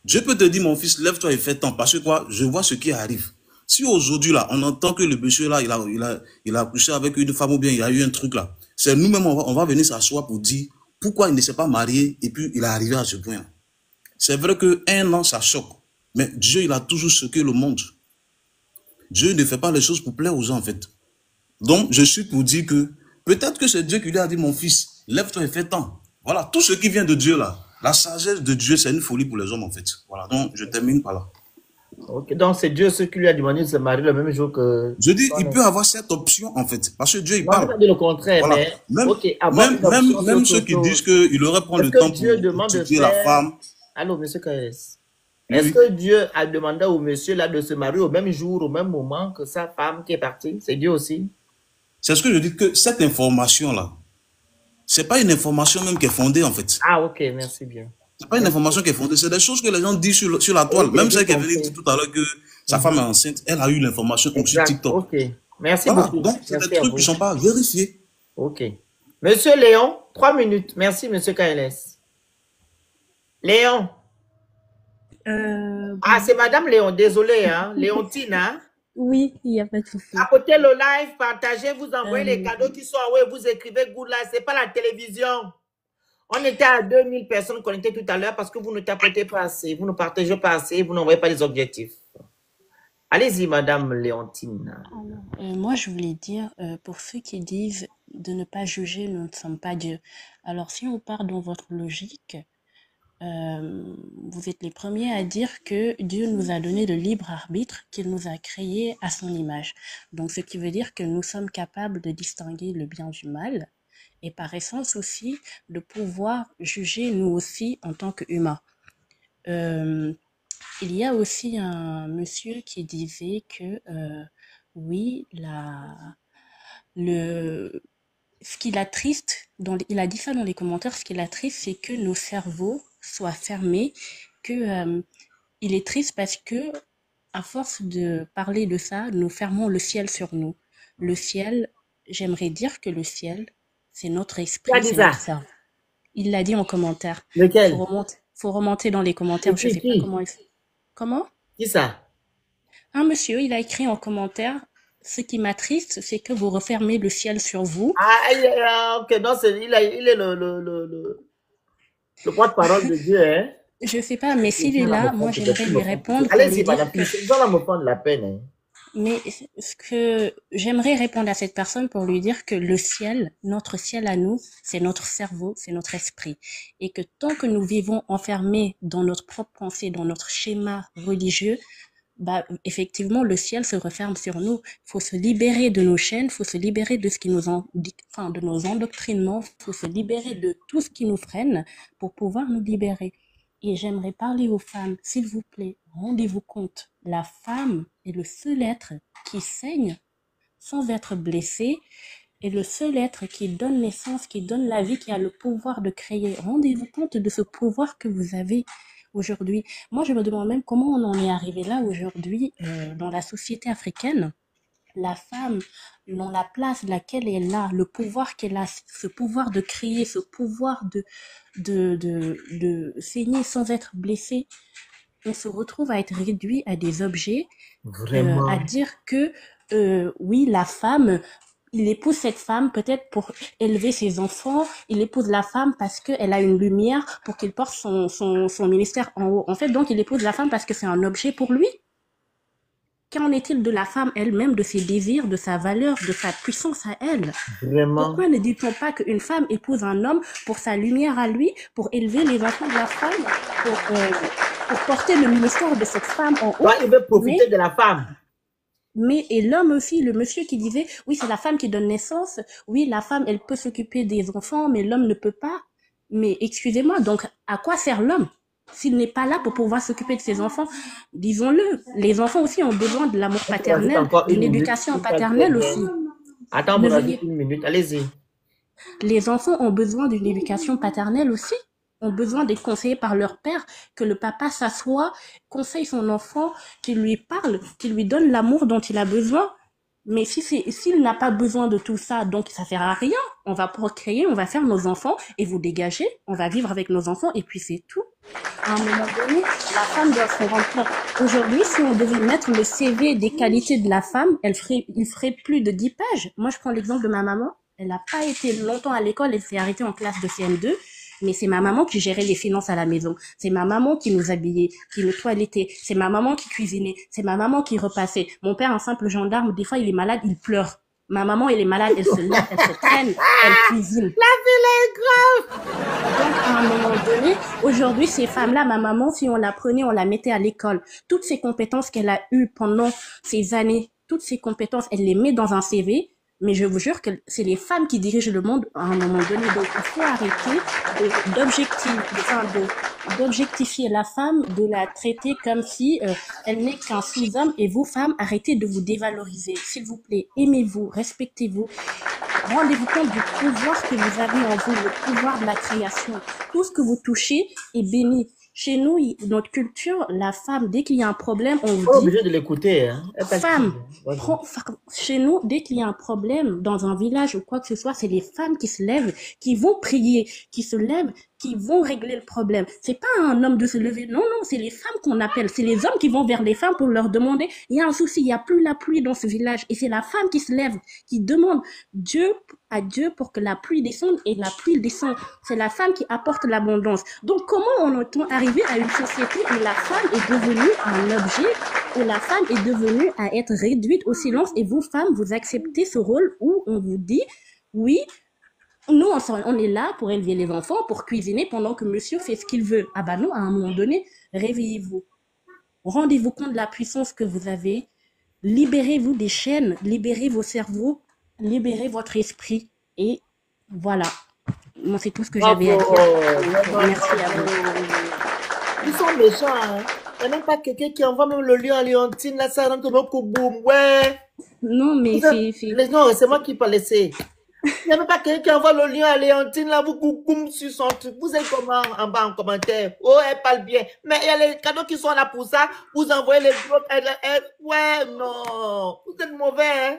Dieu peut te dire, mon fils, lève-toi et fais tant. Parce que quoi, je vois ce qui arrive. Si aujourd'hui, là, on entend que le monsieur, là, il a couché avec une femme ou bien il y a eu un truc, là. C'est nous-mêmes, on va venir s'asseoir pour dire pourquoi il ne s'est pas marié et puis il est arrivé à ce point. C'est vrai qu'un an, ça choque. Mais Dieu, il a toujours choqué le monde. Dieu ne fait pas les choses pour plaire aux gens, en fait. Donc, je suis pour dire que peut-être que c'est Dieu qui lui a dit, mon fils, lève-toi et fais tant. Voilà, tout ce qui vient de Dieu, là. La sagesse de Dieu, c'est une folie pour les hommes, en fait. Voilà, donc je termine par là. Ok, donc c'est Dieu ce qui lui a demandé de se marier le même jour que... Je dis, il peut avoir cette option, en fait. Parce que Dieu, il parle. On dit le contraire, voilà. mais... Même, okay, même ceux qui disent qu'il aurait prendre le temps pour étudier la femme. Allô, monsieur KS. Est-ce que Dieu a demandé au monsieur là de se marier au même jour, au même moment que sa femme qui est partie? C'est Dieu aussi? C'est ce que je dis, que cette information-là, c'est pas une information même qui est fondée, en fait. Ah, ok, merci bien. C'est pas une information qui est fondée, c'est des choses que les gens disent sur la toile. Même celle qui est venue dire tout à l'heure que sa femme est enceinte, elle a eu l'information sur TikTok. Ok, merci voilà. beaucoup. Donc, c'est des trucs qui ne sont pas vérifiés. Ok. Monsieur Léon, 3 minutes. Merci, monsieur KLS. Léon. Ah, c'est madame Léon, désolé, hein. Léontine, hein. Oui, il n'y a pas de souci. À côté le live, partagez, vous envoyez les cadeaux qui sont envoyés, vous écrivez good live, c'est pas la télévision. On était à 2000 personnes connectées tout à l'heure parce que vous ne tapotez pas assez, vous ne partagez pas assez, vous n'envoyez pas les objectifs. Allez-y, madame Léontine. Alors, moi, je voulais dire, pour ceux qui disent de ne pas juger, nous ne sommes pas Dieu. Alors, si on part dans votre logique, vous êtes les premiers à dire que Dieu nous a donné le libre arbitre, qu'il nous a créé à son image. Donc, ce qui veut dire que nous sommes capables de distinguer le bien du mal et par essence aussi de pouvoir juger nous aussi en tant qu'humains. Il y a aussi un monsieur qui disait que oui, ce qui l'attriste, il a dit ça dans les commentaires, ce qui l'attriste, c'est que nos cerveaux soient fermés, que il est triste parce que à force de parler de ça, nous fermons le ciel sur nous. Le ciel, j'aimerais dire que le ciel, c'est notre esprit, c'est notre cerveau. Il l'a dit en commentaire. Lequel? Faut remonter dans les commentaires. Je sais pas comment il fait. Comment? Qui ça? Un monsieur, il a écrit en commentaire. Ce qui m'attriste, c'est que vous refermez le ciel sur vous. Ah, ok, non, il est le porte-parole de Dieu, hein? Je sais pas, mais s'il est là, moi j'aimerais lui répondre. Allez-y, madame, je dois me prendre la peine. Hein. Mais ce que j'aimerais répondre à cette personne pour lui dire que le ciel, notre ciel à nous, c'est notre cerveau, c'est notre esprit. Et que tant que nous vivons enfermés dans notre propre pensée, dans notre schéma religieux, bah, effectivement, le ciel se referme sur nous. Il faut se libérer de nos chaînes, il faut se libérer de ce qui nous de nos endoctrinements, il faut se libérer de tout ce qui nous freine pour pouvoir nous libérer. Et j'aimerais parler aux femmes, s'il vous plaît, rendez-vous compte, la femme est le seul être qui saigne sans être blessé, est le seul être qui donne naissance, qui donne la vie, qui a le pouvoir de créer. Rendez-vous compte de ce pouvoir que vous avez aujourd'hui. Moi, je me demande même comment on en est arrivé là aujourd'hui dans la société africaine. La femme, dans la place laquelle elle a, le pouvoir qu'elle a, ce pouvoir de créer, ce pouvoir de saigner sans être blessée, on se retrouve à être réduit à des objets, Vraiment. à dire que oui, la femme, il épouse cette femme peut-être pour élever ses enfants, il épouse la femme parce qu'elle a une lumière pour qu'il porte son ministère en haut. En fait, donc, il épouse la femme parce que c'est un objet pour lui. Qu'en est-il de la femme elle-même, de ses désirs, de sa valeur, de sa puissance à elle? Vraiment. Pourquoi ne dit-on pas qu'une femme épouse un homme pour sa lumière à lui, pour élever les enfants de la femme, pour porter le ministère de cette femme en haut? Ouais, il veut profiter de la femme. Mais, et l'homme aussi, le monsieur qui disait, oui, c'est la femme qui donne naissance, oui, la femme, elle peut s'occuper des enfants, mais l'homme ne peut pas. Mais excusez-moi, donc, à quoi sert l'homme? S'il n'est pas là pour pouvoir s'occuper de ses enfants, disons-le, les enfants aussi ont besoin de l'amour paternel, d'une éducation paternelle aussi. Attends, Ne vous veuillez- avez une minute, allez-y. Les enfants ont besoin d'une éducation paternelle aussi, ont besoin d'être conseillés par leur père, que le papa s'assoie, conseille son enfant, qu'il lui parle, qu'il lui donne l'amour dont il a besoin. Mais s'il n'a pas besoin de tout ça, donc ça sert à rien. On va procréer, on va faire nos enfants et vous dégager, on va vivre avec nos enfants et puis c'est tout. À un moment donné, la femme doit se rendre compte. Aujourd'hui, si on devait mettre le CV des qualités de la femme, il ferait plus de 10 pages. Moi, je prends l'exemple de ma maman. Elle n'a pas été longtemps à l'école, elle s'est arrêtée en classe de CM2. Mais c'est ma maman qui gérait les finances à la maison. C'est ma maman qui nous habillait, qui nous toilettait. C'est ma maman qui cuisinait. C'est ma maman qui repassait. Mon père, un simple gendarme, des fois, il est malade, il pleure. Ma maman, elle est malade, elle se lève, elle se traîne, elle cuisine. La ville est grave. Donc, à un moment donné, aujourd'hui, ces femmes-là, ma maman, si on la prenait, on la mettait à l'école. Toutes ces compétences qu'elle a eues pendant ces années, toutes ces compétences, elle les met dans un CV. Mais je vous jure que c'est les femmes qui dirigent le monde à un moment donné. Donc, il faut arrêter d'objectifier la femme, de la traiter comme si elle n'est qu'un sous-homme. Et vous, femmes, arrêtez de vous dévaloriser. S'il vous plaît, aimez-vous, respectez-vous. Rendez-vous compte du pouvoir que vous avez en vous, le pouvoir de la création. Tout ce que vous touchez est béni. Chez nous, notre culture, la femme, dès qu'il y a un problème, on vous Pas dit... obligé de l'écouter. Hein. Femme, chez nous, dès qu'il y a un problème dans un village ou quoi que ce soit, c'est les femmes qui se lèvent, qui vont prier, qui se lèvent, qui vont régler le problème. C'est pas un homme de se lever. Non, non, c'est les femmes qu'on appelle. C'est les hommes qui vont vers les femmes pour leur demander, il y a un souci, il n'y a plus la pluie dans ce village. Et c'est la femme qui se lève, qui demande à Dieu pour que la pluie descende et la pluie descend. C'est la femme qui apporte l'abondance. Donc, comment on est arrivé à une société où la femme est devenue un objet, où la femme est devenue à être réduite au silence et vous, femmes, vous acceptez ce rôle où on vous dit, oui, nous, on est là pour élever les enfants, pour cuisiner pendant que monsieur fait ce qu'il veut. Ah bah non, à un moment donné, réveillez-vous. Rendez-vous compte de la puissance que vous avez. Libérez-vous des chaînes, libérez vos cerveaux, libérez votre esprit. Et voilà. Moi, c'est tout ce que j'avais à dire. Merci à vous. Ils sont méchants. Hein. Il n'y a même pas quelqu'un qui envoie même le lion à Léontine. Là, ça rentre au boum. Ouais. Non, mais Non, c'est moi qui peux laisser. Il n'y a même pas quelqu'un qui envoie le lien à Léontine, là, vous coucou sur son truc. Vous êtes comment en bas en commentaire? Oh, elle parle bien. Mais il y a les cadeaux qui sont là pour ça. Vous envoyez les blocs. Ouais, non. Vous êtes mauvais, hein?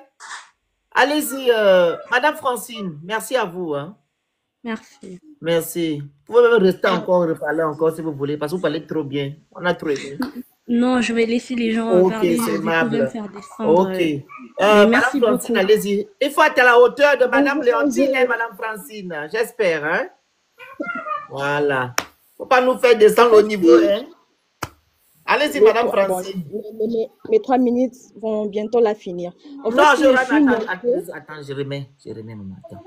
Allez-y, Madame Francine. Merci à vous, hein. Merci. Merci. Vous pouvez même rester encore, reparler encore si vous voulez, parce que vous parlez trop bien. On a trop aimé. Non, je vais laisser les gens parler. Ok, c'est Vous pouvez aimable. me faire descendre. Ok. Merci Madame Francine, beaucoup. allez-y. Il faut être à la hauteur de Madame Léontine et Madame Francine. J'espère, hein? Voilà. Faut pas nous faire descendre au niveau, hein? Allez-y, Madame Francine. Mes 3 minutes vont bientôt la finir. En Non, fait, je si suis montée- attends, je remets, maman. Attends.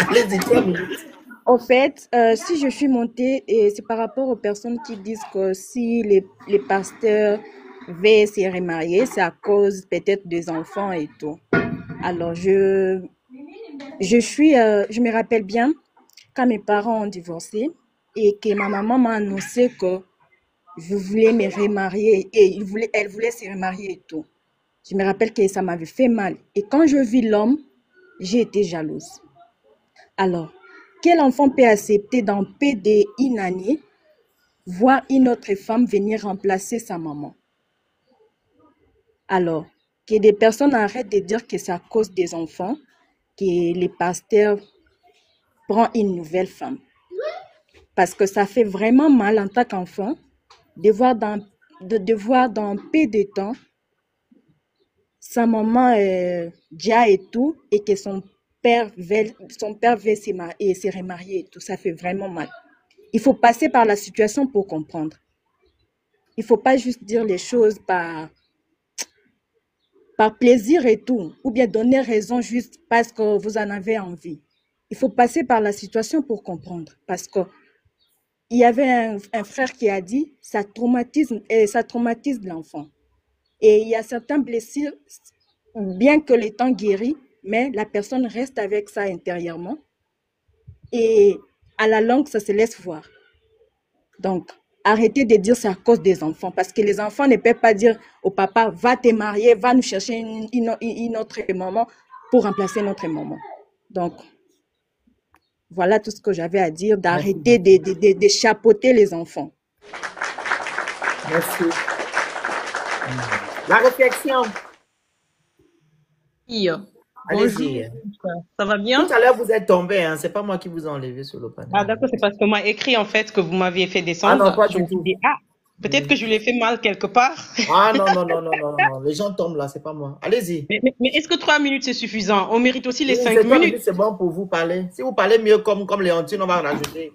Allez-y, 3 minutes. En fait, si je suis montée, et c'est par rapport aux personnes qui disent que si les pasteurs veulent se remarier, c'est à cause peut-être des enfants et tout. Alors, je me rappelle bien quand mes parents ont divorcé, et que ma maman m'a annoncé que je voulais me remarier et elle voulait se remarier et tout. Je me rappelle que ça m'avait fait mal. Et quand je vis l'homme, j'ai été jalouse. Alors, quel enfant peut accepter dans peu d'une année voir une autre femme venir remplacer sa maman? Alors, que des personnes arrêtent de dire que c'est à cause des enfants que les pasteurs prennent une nouvelle femme. Parce que ça fait vraiment mal en tant qu'enfant de voir dans peu de temps sa maman dia et tout, et que son père veut se remarier et tout. Ça fait vraiment mal. Il faut passer par la situation pour comprendre. Il ne faut pas juste dire les choses par plaisir et tout, ou bien donner raison juste parce que vous en avez envie. Il faut passer par la situation pour comprendre. Parce que il y avait un frère qui a dit, ça traumatise l'enfant. Et il y a certaines blessures, bien que le temps guérit, mais la personne reste avec ça intérieurement. Et à la longue, ça se laisse voir. Donc, arrêtez de dire c'est à cause des enfants, parce que les enfants ne peuvent pas dire au papa, va te marier, va nous chercher une autre maman pour remplacer notre maman. Donc, voilà tout ce que j'avais à dire, d'arrêter de chapeauter les enfants. Merci. La réflexion. Allez-y. Ça va bien? Tout à l'heure, vous êtes tombé, hein. C'est pas moi qui vous ai enlevé sur le panel. Ah, d'accord, c'est parce qu'on m'a écrit en fait que vous m'aviez fait descendre. Ah non, pas Je du me suis tout. dit, ah, peut-être que je l'ai fait mal quelque part. Ah non, non, non, non, non, non. Les gens tombent là, c'est pas moi. Allez-y. Mais est-ce que 3 minutes c'est suffisant? On mérite aussi les Oui, 5 3 minutes. c'est bon pour vous parler. Si vous parlez mieux comme Léontine, on va rajouter.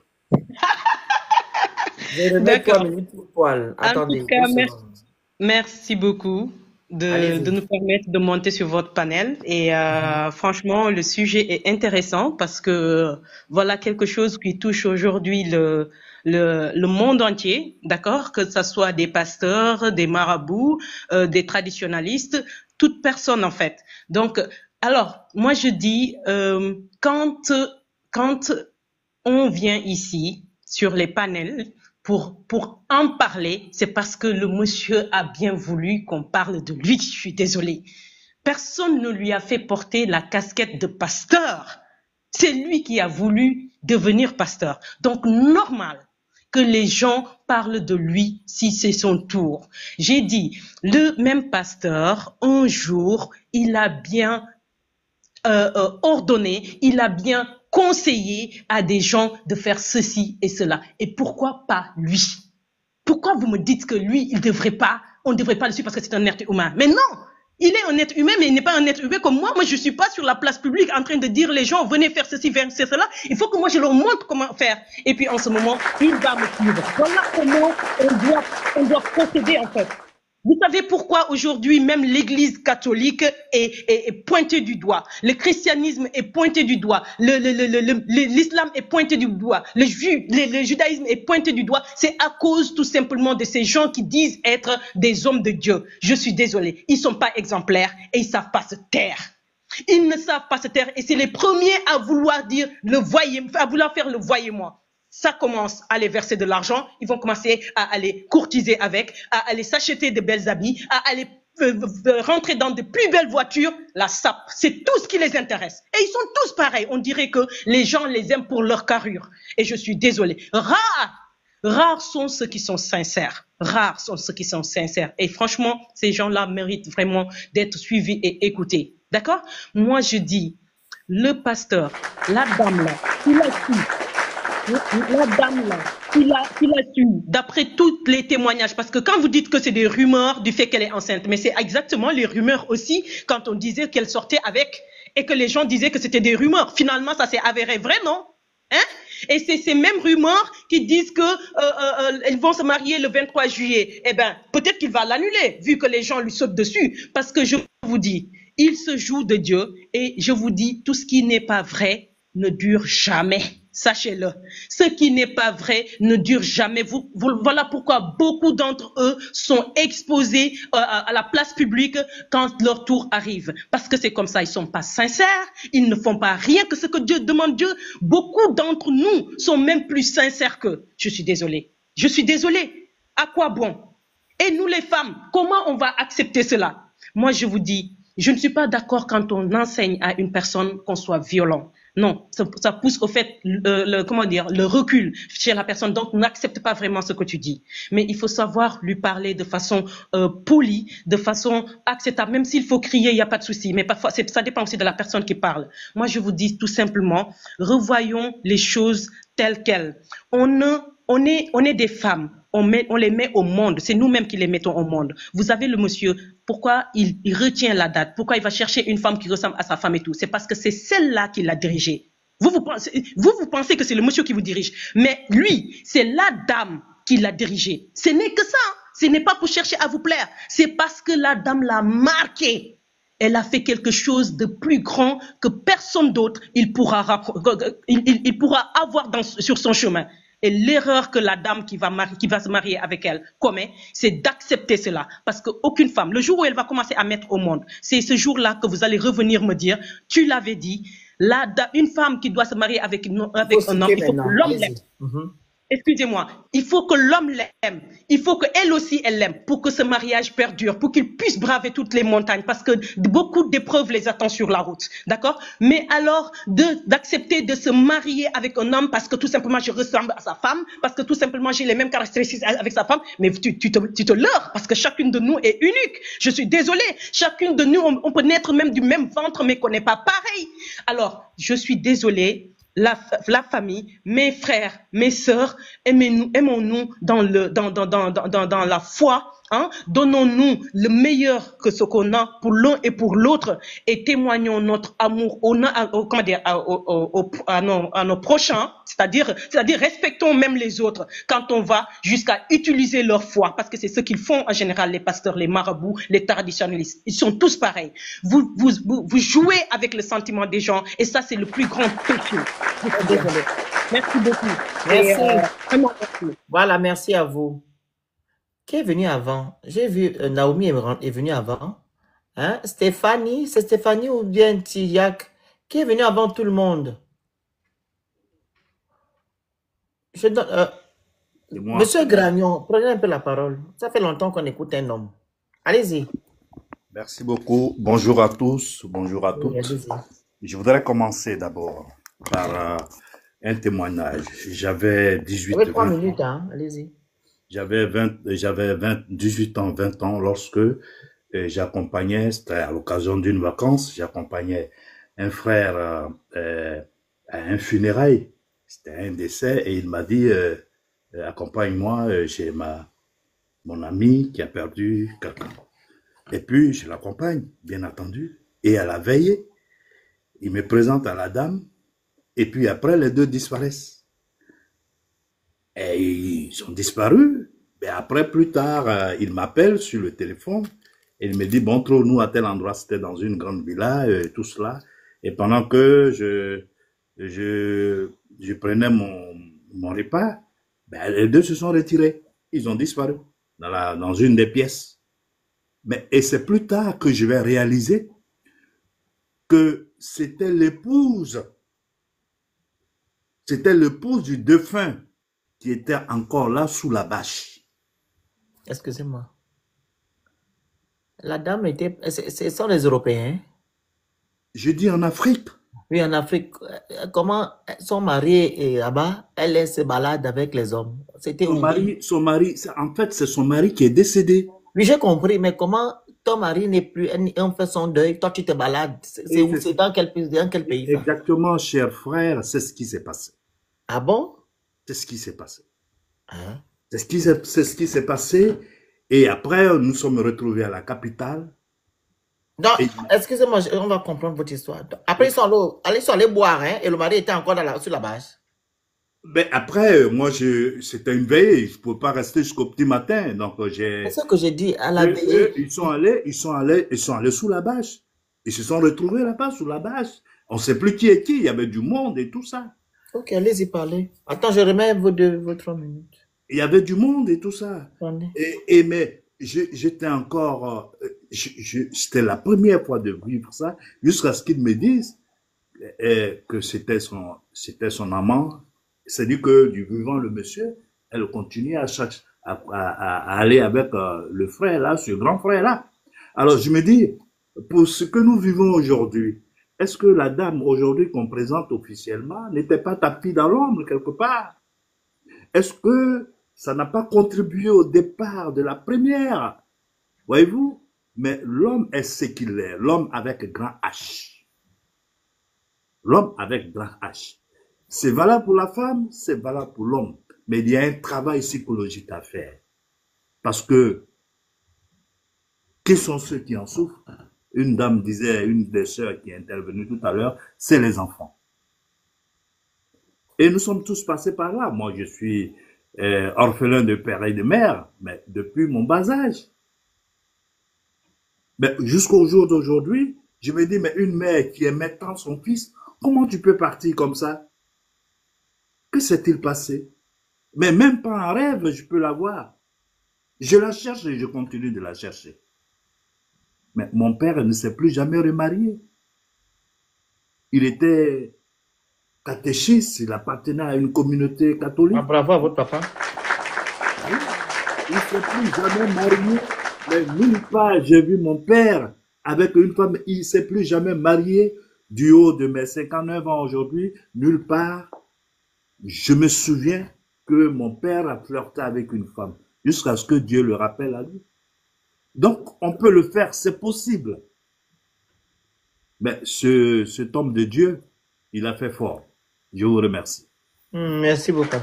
Je vais remettre 3 minutes pour poil. Attendez. En tout cas, merci beaucoup de nous permettre de monter sur votre panel. Et franchement, le sujet est intéressant parce que voilà quelque chose qui touche aujourd'hui le monde entier, d'accord? Que ce soit des pasteurs, des marabouts, des traditionalistes, toute personne en fait. Donc, alors, moi je dis, quand on vient ici sur les panels pour en parler, c'est parce que le monsieur a bien voulu qu'on parle de lui. Je suis désolée. Personne ne lui a fait porter la casquette de pasteur. C'est lui qui a voulu devenir pasteur. Donc, normal que les gens parlent de lui si c'est son tour. J'ai dit, le même pasteur, un jour, il a bien ordonné, il a bien conseillé à des gens de faire ceci et cela. Et pourquoi pas lui? Pourquoi vous me dites que lui, on ne devrait pas le suivre parce que c'est un être humain? Mais non! Il est un être humain, mais il n'est pas un être humain comme moi. Moi, je ne suis pas sur la place publique en train de dire les gens, venez faire ceci, faire cela. Il faut que moi, je leur montre comment faire. Et puis, en ce moment, il va me suivre. Voilà comment on doit procéder, en fait. Vous savez pourquoi aujourd'hui même l'Église catholique est pointée du doigt, le christianisme est pointé du doigt, l'islam est pointé du doigt, le judaïsme est pointé du doigt. C'est à cause tout simplement de ces gens qui disent être des hommes de Dieu. Je suis désolée, ils sont pas exemplaires et ils savent pas se taire. Ils ne savent pas se taire et c'est les premiers à vouloir dire à vouloir faire le voyez-moi. Ça commence à aller verser de l'argent, ils vont commencer à aller courtiser avec, à aller s'acheter de belles habits, à aller rentrer dans de plus belles voitures, la sape, c'est tout ce qui les intéresse. Et ils sont tous pareils, on dirait que les gens les aiment pour leur carrure. Et je suis désolée, rares sont ceux qui sont sincères. Rares sont ceux qui sont sincères. Et franchement, ces gens-là méritent vraiment d'être suivis et écoutés. D'accord? Moi, je dis, le pasteur, la dame là, il a su. La dame là, il a su, d'après tous les témoignages, parce que quand vous dites que c'est des rumeurs du fait qu'elle est enceinte, mais c'est exactement les rumeurs aussi quand on disait qu'elle sortait avec et que les gens disaient que c'était des rumeurs. Finalement, ça s'est avéré vrai, non? Hein? Et c'est ces mêmes rumeurs qui disent que elles vont se marier le 23 juillet. Eh ben, peut-être qu'il va l'annuler, vu que les gens lui sautent dessus. Parce que je vous dis, il se joue de Dieu et je vous dis, tout ce qui n'est pas vrai ne dure jamais. sachez-le. Ce qui n'est pas vrai ne dure jamais. Voilà pourquoi beaucoup d'entre eux sont exposés à la place publique quand leur tour arrive. Parce que c'est comme ça, ils sont pas sincères, ils ne font pas rien que ce que Dieu demande Dieu. Beaucoup d'entre nous sont même plus sincères qu'eux. Je suis désolée. Je suis désolée. À quoi bon? Et nous les femmes, comment on va accepter cela? Moi, je vous dis, je ne suis pas d'accord quand on enseigne à une personne qu'on soit violent. Non, ça pousse au fait le recul chez la personne. Donc, n'accepte pas vraiment ce que tu dis. Mais il faut savoir lui parler de façon polie, de façon acceptable. Même s'il faut crier, il n'y a pas de souci. Mais parfois, ça dépend aussi de la personne qui parle. Moi, je vous dis tout simplement, revoyons les choses telles quelles. On est des femmes. On les met au monde. C'est nous-mêmes qui les mettons au monde. Vous avez le monsieur, pourquoi il retient la date? Pourquoi il va chercher une femme qui ressemble à sa femme et tout? C'est parce que c'est celle-là qui l'a dirigé. Vous pensez que c'est le monsieur qui vous dirige. Mais lui, c'est la dame qui l'a dirigé. Ce n'est que ça. Ce n'est pas pour chercher à vous plaire. C'est parce que la dame l'a marqué. Elle a fait quelque chose de plus grand que personne d'autre il pourra avoir sur son chemin. Et l'erreur que la dame qui va se marier avec elle commet, c'est d'accepter cela. Parce qu'aucune femme, le jour où elle va commencer à mettre au monde, c'est ce jour-là que vous allez revenir me dire, tu l'avais dit, une femme qui doit se marier avec un homme, il faut que l'homme l'aime. Excusez-moi, il faut que l'homme l'aime, il faut qu'elle aussi elle l'aime pour que ce mariage perdure, pour qu'il puisse braver toutes les montagnes, parce que beaucoup d'épreuves les attendent sur la route, d'accord? Mais alors, d'accepter de se marier avec un homme parce que tout simplement je ressemble à sa femme, parce que tout simplement j'ai les mêmes caractéristiques avec sa femme, mais tu te leurres, parce que chacune de nous est unique. Je suis désolée, chacune de nous, on peut naître même du même ventre, mais qu'on n'est pas pareil. Alors, je suis désolée. La famille, mes frères, mes sœurs, aimons-nous dans la foi, hein? Donnons-nous le meilleur que ce qu'on a pour l'un et pour l'autre et témoignons notre amour à nos prochains, c'est-à-dire respectons même les autres quand on va jusqu'à utiliser leur foi, parce que c'est ce qu'ils font en général, les pasteurs, les marabouts, les traditionnalistes. Ils sont tous pareils. Vous jouez avec le sentiment des gens et ça, c'est le plus grand péché. Désolée. Merci beaucoup. Merci. Voilà, merci à vous. Qui est venu avant? J'ai vu Naomi est venue avant. Hein? Stéphanie, c'est Stéphanie ou bien Tillac? Qui est venu avant tout le monde? Monsieur Gragnon, prenez un peu la parole. Ça fait longtemps qu'on écoute un homme. Allez-y. Merci beaucoup. Bonjour à tous. Bonjour à toutes. Oui, je voudrais commencer d'abord par un témoignage. J'avais 18 3 minutes, hein? Allez-y. J'avais 18 ans, 20 ans lorsque j'accompagnais, c'était à l'occasion d'une vacance, j'accompagnais un frère à un funérail. C'était un décès et il m'a dit accompagne-moi, j'ai mon ami qui a perdu quelqu'un. Et puis je l'accompagne, bien entendu. Et à la veille, il me présente à la dame et puis après les deux disparaissent. Et ils ont disparu. Mais après, plus tard, il m'appelle sur le téléphone et il me dit, bon, trouve-nous à tel endroit, c'était dans une grande villa, tout cela. Et pendant que je prenais mon repas, ben, les deux se sont retirés. Ils ont disparu dans une des pièces. Et c'est plus tard que je vais réaliser que c'était l'épouse du défunt qui était encore là sous la bâche. Excusez-moi. La dame était... Ce sont les Européens. Je dis en Afrique. Oui, en Afrique. Comment son mari est là-bas, elle se balade avec les hommes. C'était son mari, en fait, c'est son mari qui est décédé. Oui, j'ai compris, mais comment ton mari n'est plus... On fait son deuil, toi tu te balades. C'est dans quel pays ça? Exactement, cher frère, c'est ce qui s'est passé. Ah bon? C'est ce qui s'est passé. Hein? C'est ce qui s'est passé. Et après, nous sommes retrouvés à la capitale. Donc, excusez-moi, on va comprendre votre histoire. Après, ils sont allés boire, hein, et le mari était encore sur la bâche. Mais après, moi, c'était une veille, je ne pouvais pas rester jusqu'au petit matin. Donc, c'est ce que j'ai dit, à la veille. Ils sont allés sous la bâche. Ils se sont retrouvés là-bas, sous la bâche. On ne sait plus qui est qui, il y avait du monde et tout ça. Ok, allez-y parler. Attends, je remets vos 3 minutes. Il y avait du monde et tout ça. Mais j'étais encore... c'était la première fois de vivre ça, jusqu'à ce qu'ils me disent que c'était son amant. C'est-à-dire que du vivant, le monsieur, elle continue à aller avec le frère là, ce grand frère là. Alors je me dis, pour ce que nous vivons aujourd'hui, est-ce que la dame aujourd'hui qu'on présente officiellement n'était pas tapie dans l'ombre quelque part? Est-ce que ça n'a pas contribué au départ de la première? Voyez-vous? Mais l'homme est ce qu'il est, l'homme avec grand H. L'homme avec grand H. C'est valable pour la femme, c'est valable pour l'homme. Mais il y a un travail psychologique à faire. Parce que, qui sont ceux qui en souffrent? Une dame disait, une des sœurs qui est intervenue tout à l'heure, c'est les enfants. Et nous sommes tous passés par là. Moi, je suis orphelin de père et de mère, mais depuis mon bas âge. Mais jusqu'au jour d'aujourd'hui, je me dis, mais une mère qui aimait tant son fils, comment tu peux partir comme ça? Que s'est-il passé? Mais même pas en rêve, je peux la voir. Je la cherche et je continue de la chercher. Mais mon père ne s'est plus jamais remarié. Il était catéchiste, il appartenait à une communauté catholique. Ah, bravo à votre papa. Il ne s'est plus jamais marié. Mais nulle part, j'ai vu mon père avec une femme, il ne s'est plus jamais marié. Du haut de mes 59 ans aujourd'hui, nulle part, je me souviens que mon père a flirté avec une femme, jusqu'à ce que Dieu le rappelle à lui. Donc, on peut le faire, c'est possible. Mais cet homme de Dieu, il a fait fort. Je vous remercie. Merci beaucoup.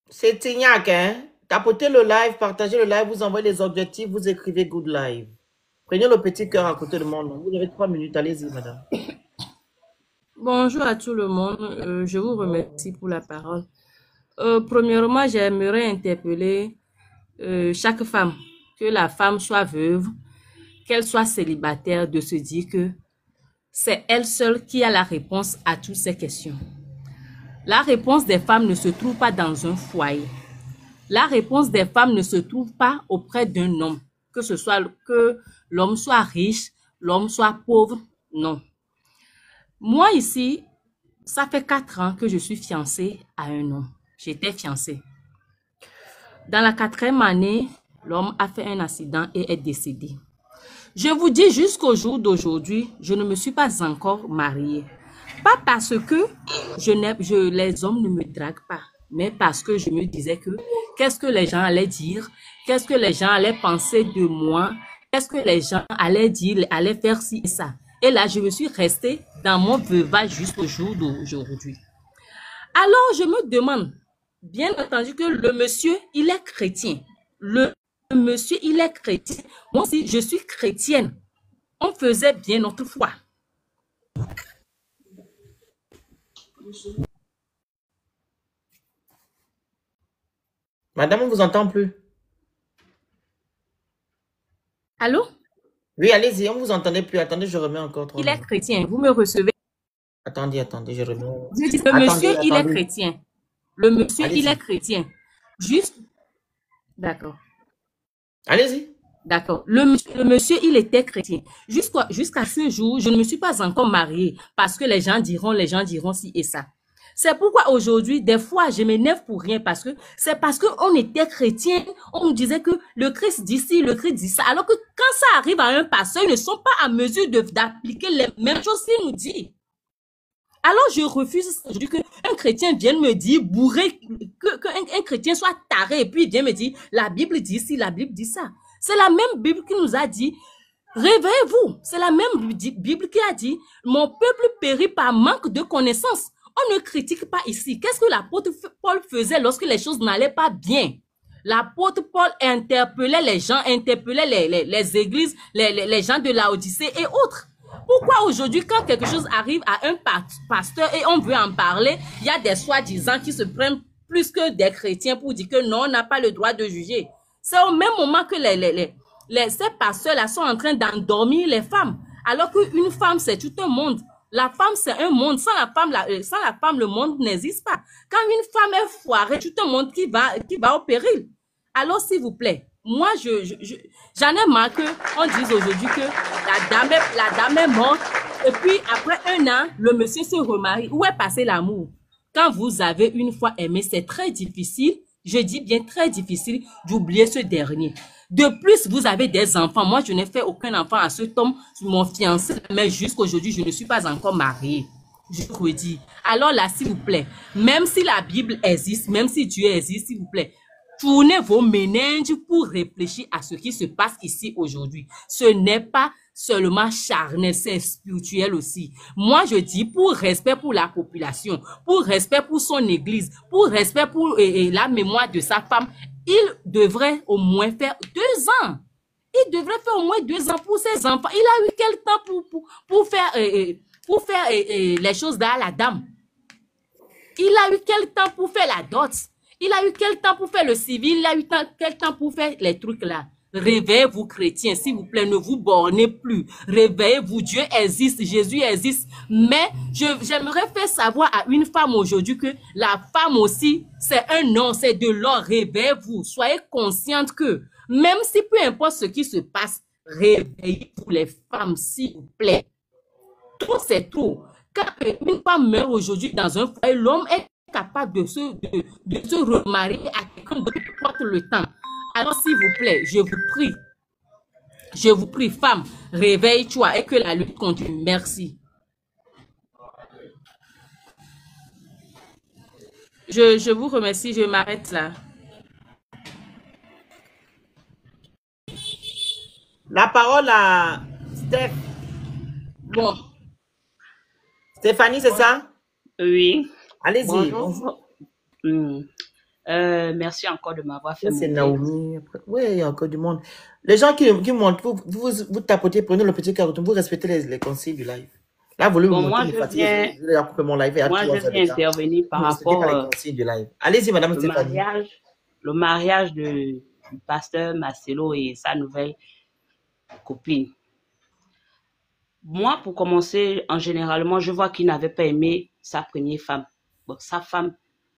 C'est Tignac, hein? Tapotez le live, partagez le live, vous envoyez les objectifs, vous écrivez good live. Prenez le petit cœur à côté de mon nom. Vous avez 3 minutes, allez-y, madame. Bonjour à tout le monde. Je vous remercie pour la parole. Premièrement, j'aimerais interpeller chaque femme, que la femme soit veuve, qu'elle soit célibataire, de se dire que c'est elle seule qui a la réponse à toutes ces questions. La réponse des femmes ne se trouve pas dans un foyer. La réponse des femmes ne se trouve pas auprès d'un homme, que ce soit que l'homme soit riche, l'homme soit pauvre, non. Moi ici, ça fait 4 ans que je suis fiancée à un homme. J'étais fiancée. Dans la 4e année, l'homme a fait un accident et est décédé. Je vous dis, jusqu'au jour d'aujourd'hui, je ne me suis pas encore mariée. Pas parce que les hommes ne me draguent pas, mais parce que je me disais que qu'est-ce que les gens allaient dire, qu'est-ce que les gens allaient penser de moi, qu'est-ce que les gens allaient dire, allaient faire ci et ça. Et là, je me suis restée dans mon veuvage jusqu'au jour d'aujourd'hui. Alors, je me demande, bien entendu que le monsieur, il est chrétien. Le monsieur, il est chrétien. Moi aussi, je suis chrétienne. On faisait bien notre foi. Madame, on ne vous entend plus. Allô? Oui, allez-y, on ne vous entendait plus. Attendez, je remets encore 3 Il est minutes. chrétien, vous me recevez? Attendez, je remets. Je dis, le monsieur, il est chrétien. Le monsieur, il est chrétien. Juste... D'accord. Allez-y. D'accord. Le monsieur, il était chrétien. Jusqu'à ce jour, je ne me suis pas encore mariée parce que les gens diront ci et ça. C'est pourquoi aujourd'hui, des fois, je m'énerve pour rien parce que c'est parce qu'on était chrétien, on nous disait que le Christ dit ci, le Christ dit ça. Alors que quand ça arrive à un pasteur, ils ne sont pas à mesure d'appliquer les mêmes choses qu'il nous dit. Alors, je refuse aujourd'hui qu'un chrétien vienne me dire, bourré, qu'un chrétien soit taré et puis il vient me dire, la Bible dit ci, la Bible dit ça. C'est la même Bible qui nous a dit, réveillez-vous. C'est la même Bible qui a dit, mon peuple périt par manque de connaissances. On ne critique pas ici. Qu'est-ce que l'apôtre Paul faisait lorsque les choses n'allaient pas bien? L'apôtre Paul interpellait les gens, interpellait les églises, les gens de Laodicée et autres. Pourquoi aujourd'hui, quand quelque chose arrive à un pasteur et on veut en parler, il y a des soi-disant qui se prennent plus que des chrétiens pour dire que non, on n'a pas le droit de juger. C'est au même moment que ces pasteurs-là sont en train d'endormir les femmes. Alors qu'une femme, c'est tout un monde. La femme, c'est un monde. Sans la femme, le monde n'existe pas. Quand une femme est foirée, tout un monde qui va au péril. Alors, s'il vous plaît, moi, j'en ai marre qu'on dise aujourd'hui que la dame est morte. Et puis, après 1 an, le monsieur se remarie. Où est passé l'amour? Quand vous avez une fois aimé, c'est très difficile, je dis bien très difficile, d'oublier ce dernier. De plus, vous avez des enfants. Moi, je n'ai fait aucun enfant à cet homme, mon fiancé, mais jusqu'aujourd'hui, je ne suis pas encore mariée. Je vous redis. Alors là, s'il vous plaît, même si la Bible existe, même si Dieu existe, s'il vous plaît, tournez vos méninges pour réfléchir à ce qui se passe ici aujourd'hui. Ce n'est pas seulement charnel, c'est spirituel aussi. Moi, je dis pour respect pour la population, pour respect pour son église, pour respect pour la mémoire de sa femme, il devrait au moins faire 2 ans. Il devrait faire au moins 2 ans pour ses enfants. Il a eu quel temps pour faire les choses là à la dame? Il a eu quel temps pour faire la dot? Il a eu quel temps pour faire le civil? Il a eu quel temps pour faire les trucs là? Réveillez-vous, chrétiens, s'il vous plaît, ne vous bornez plus. Réveillez-vous, Dieu existe, Jésus existe. Mais j'aimerais faire savoir à une femme aujourd'hui que la femme aussi, c'est un nom, c'est de l'or. Réveillez-vous, soyez consciente que même si peu importe ce qui se passe, réveillez-vous les femmes, s'il vous plaît. Tout, c'est tout. Quand une femme meurt aujourd'hui dans un foyer, l'homme est capable de se remarier à quelqu'un d'autre porte le temps. Alors, s'il vous plaît, je vous prie, femme, réveille-toi et que la lutte continue. Merci. Je vous remercie, je m'arrête là. La parole à Steph. Bon. Stéphanie, c'est ça? Oui. Allez-y. Bonjour. Merci encore de m'avoir fait C'est monter. Naomi. Oui, il y a encore du monde. Les gens qui montent, vous tapotez, prenez le petit carton, vous respectez les consignes du live. Là, vous voulez Bon, me moi, monter, je viens, mon live est à moi, 3 je heures viens de temps. intervenir par Vous respectez rapport pas les consignes du live. Allez-y, madame Stéphanie. le mariage du pasteur Marcelo et sa nouvelle copine. Moi, pour commencer, en généralement, je vois qu'il n'avait pas aimé sa première femme. Bon, sa femme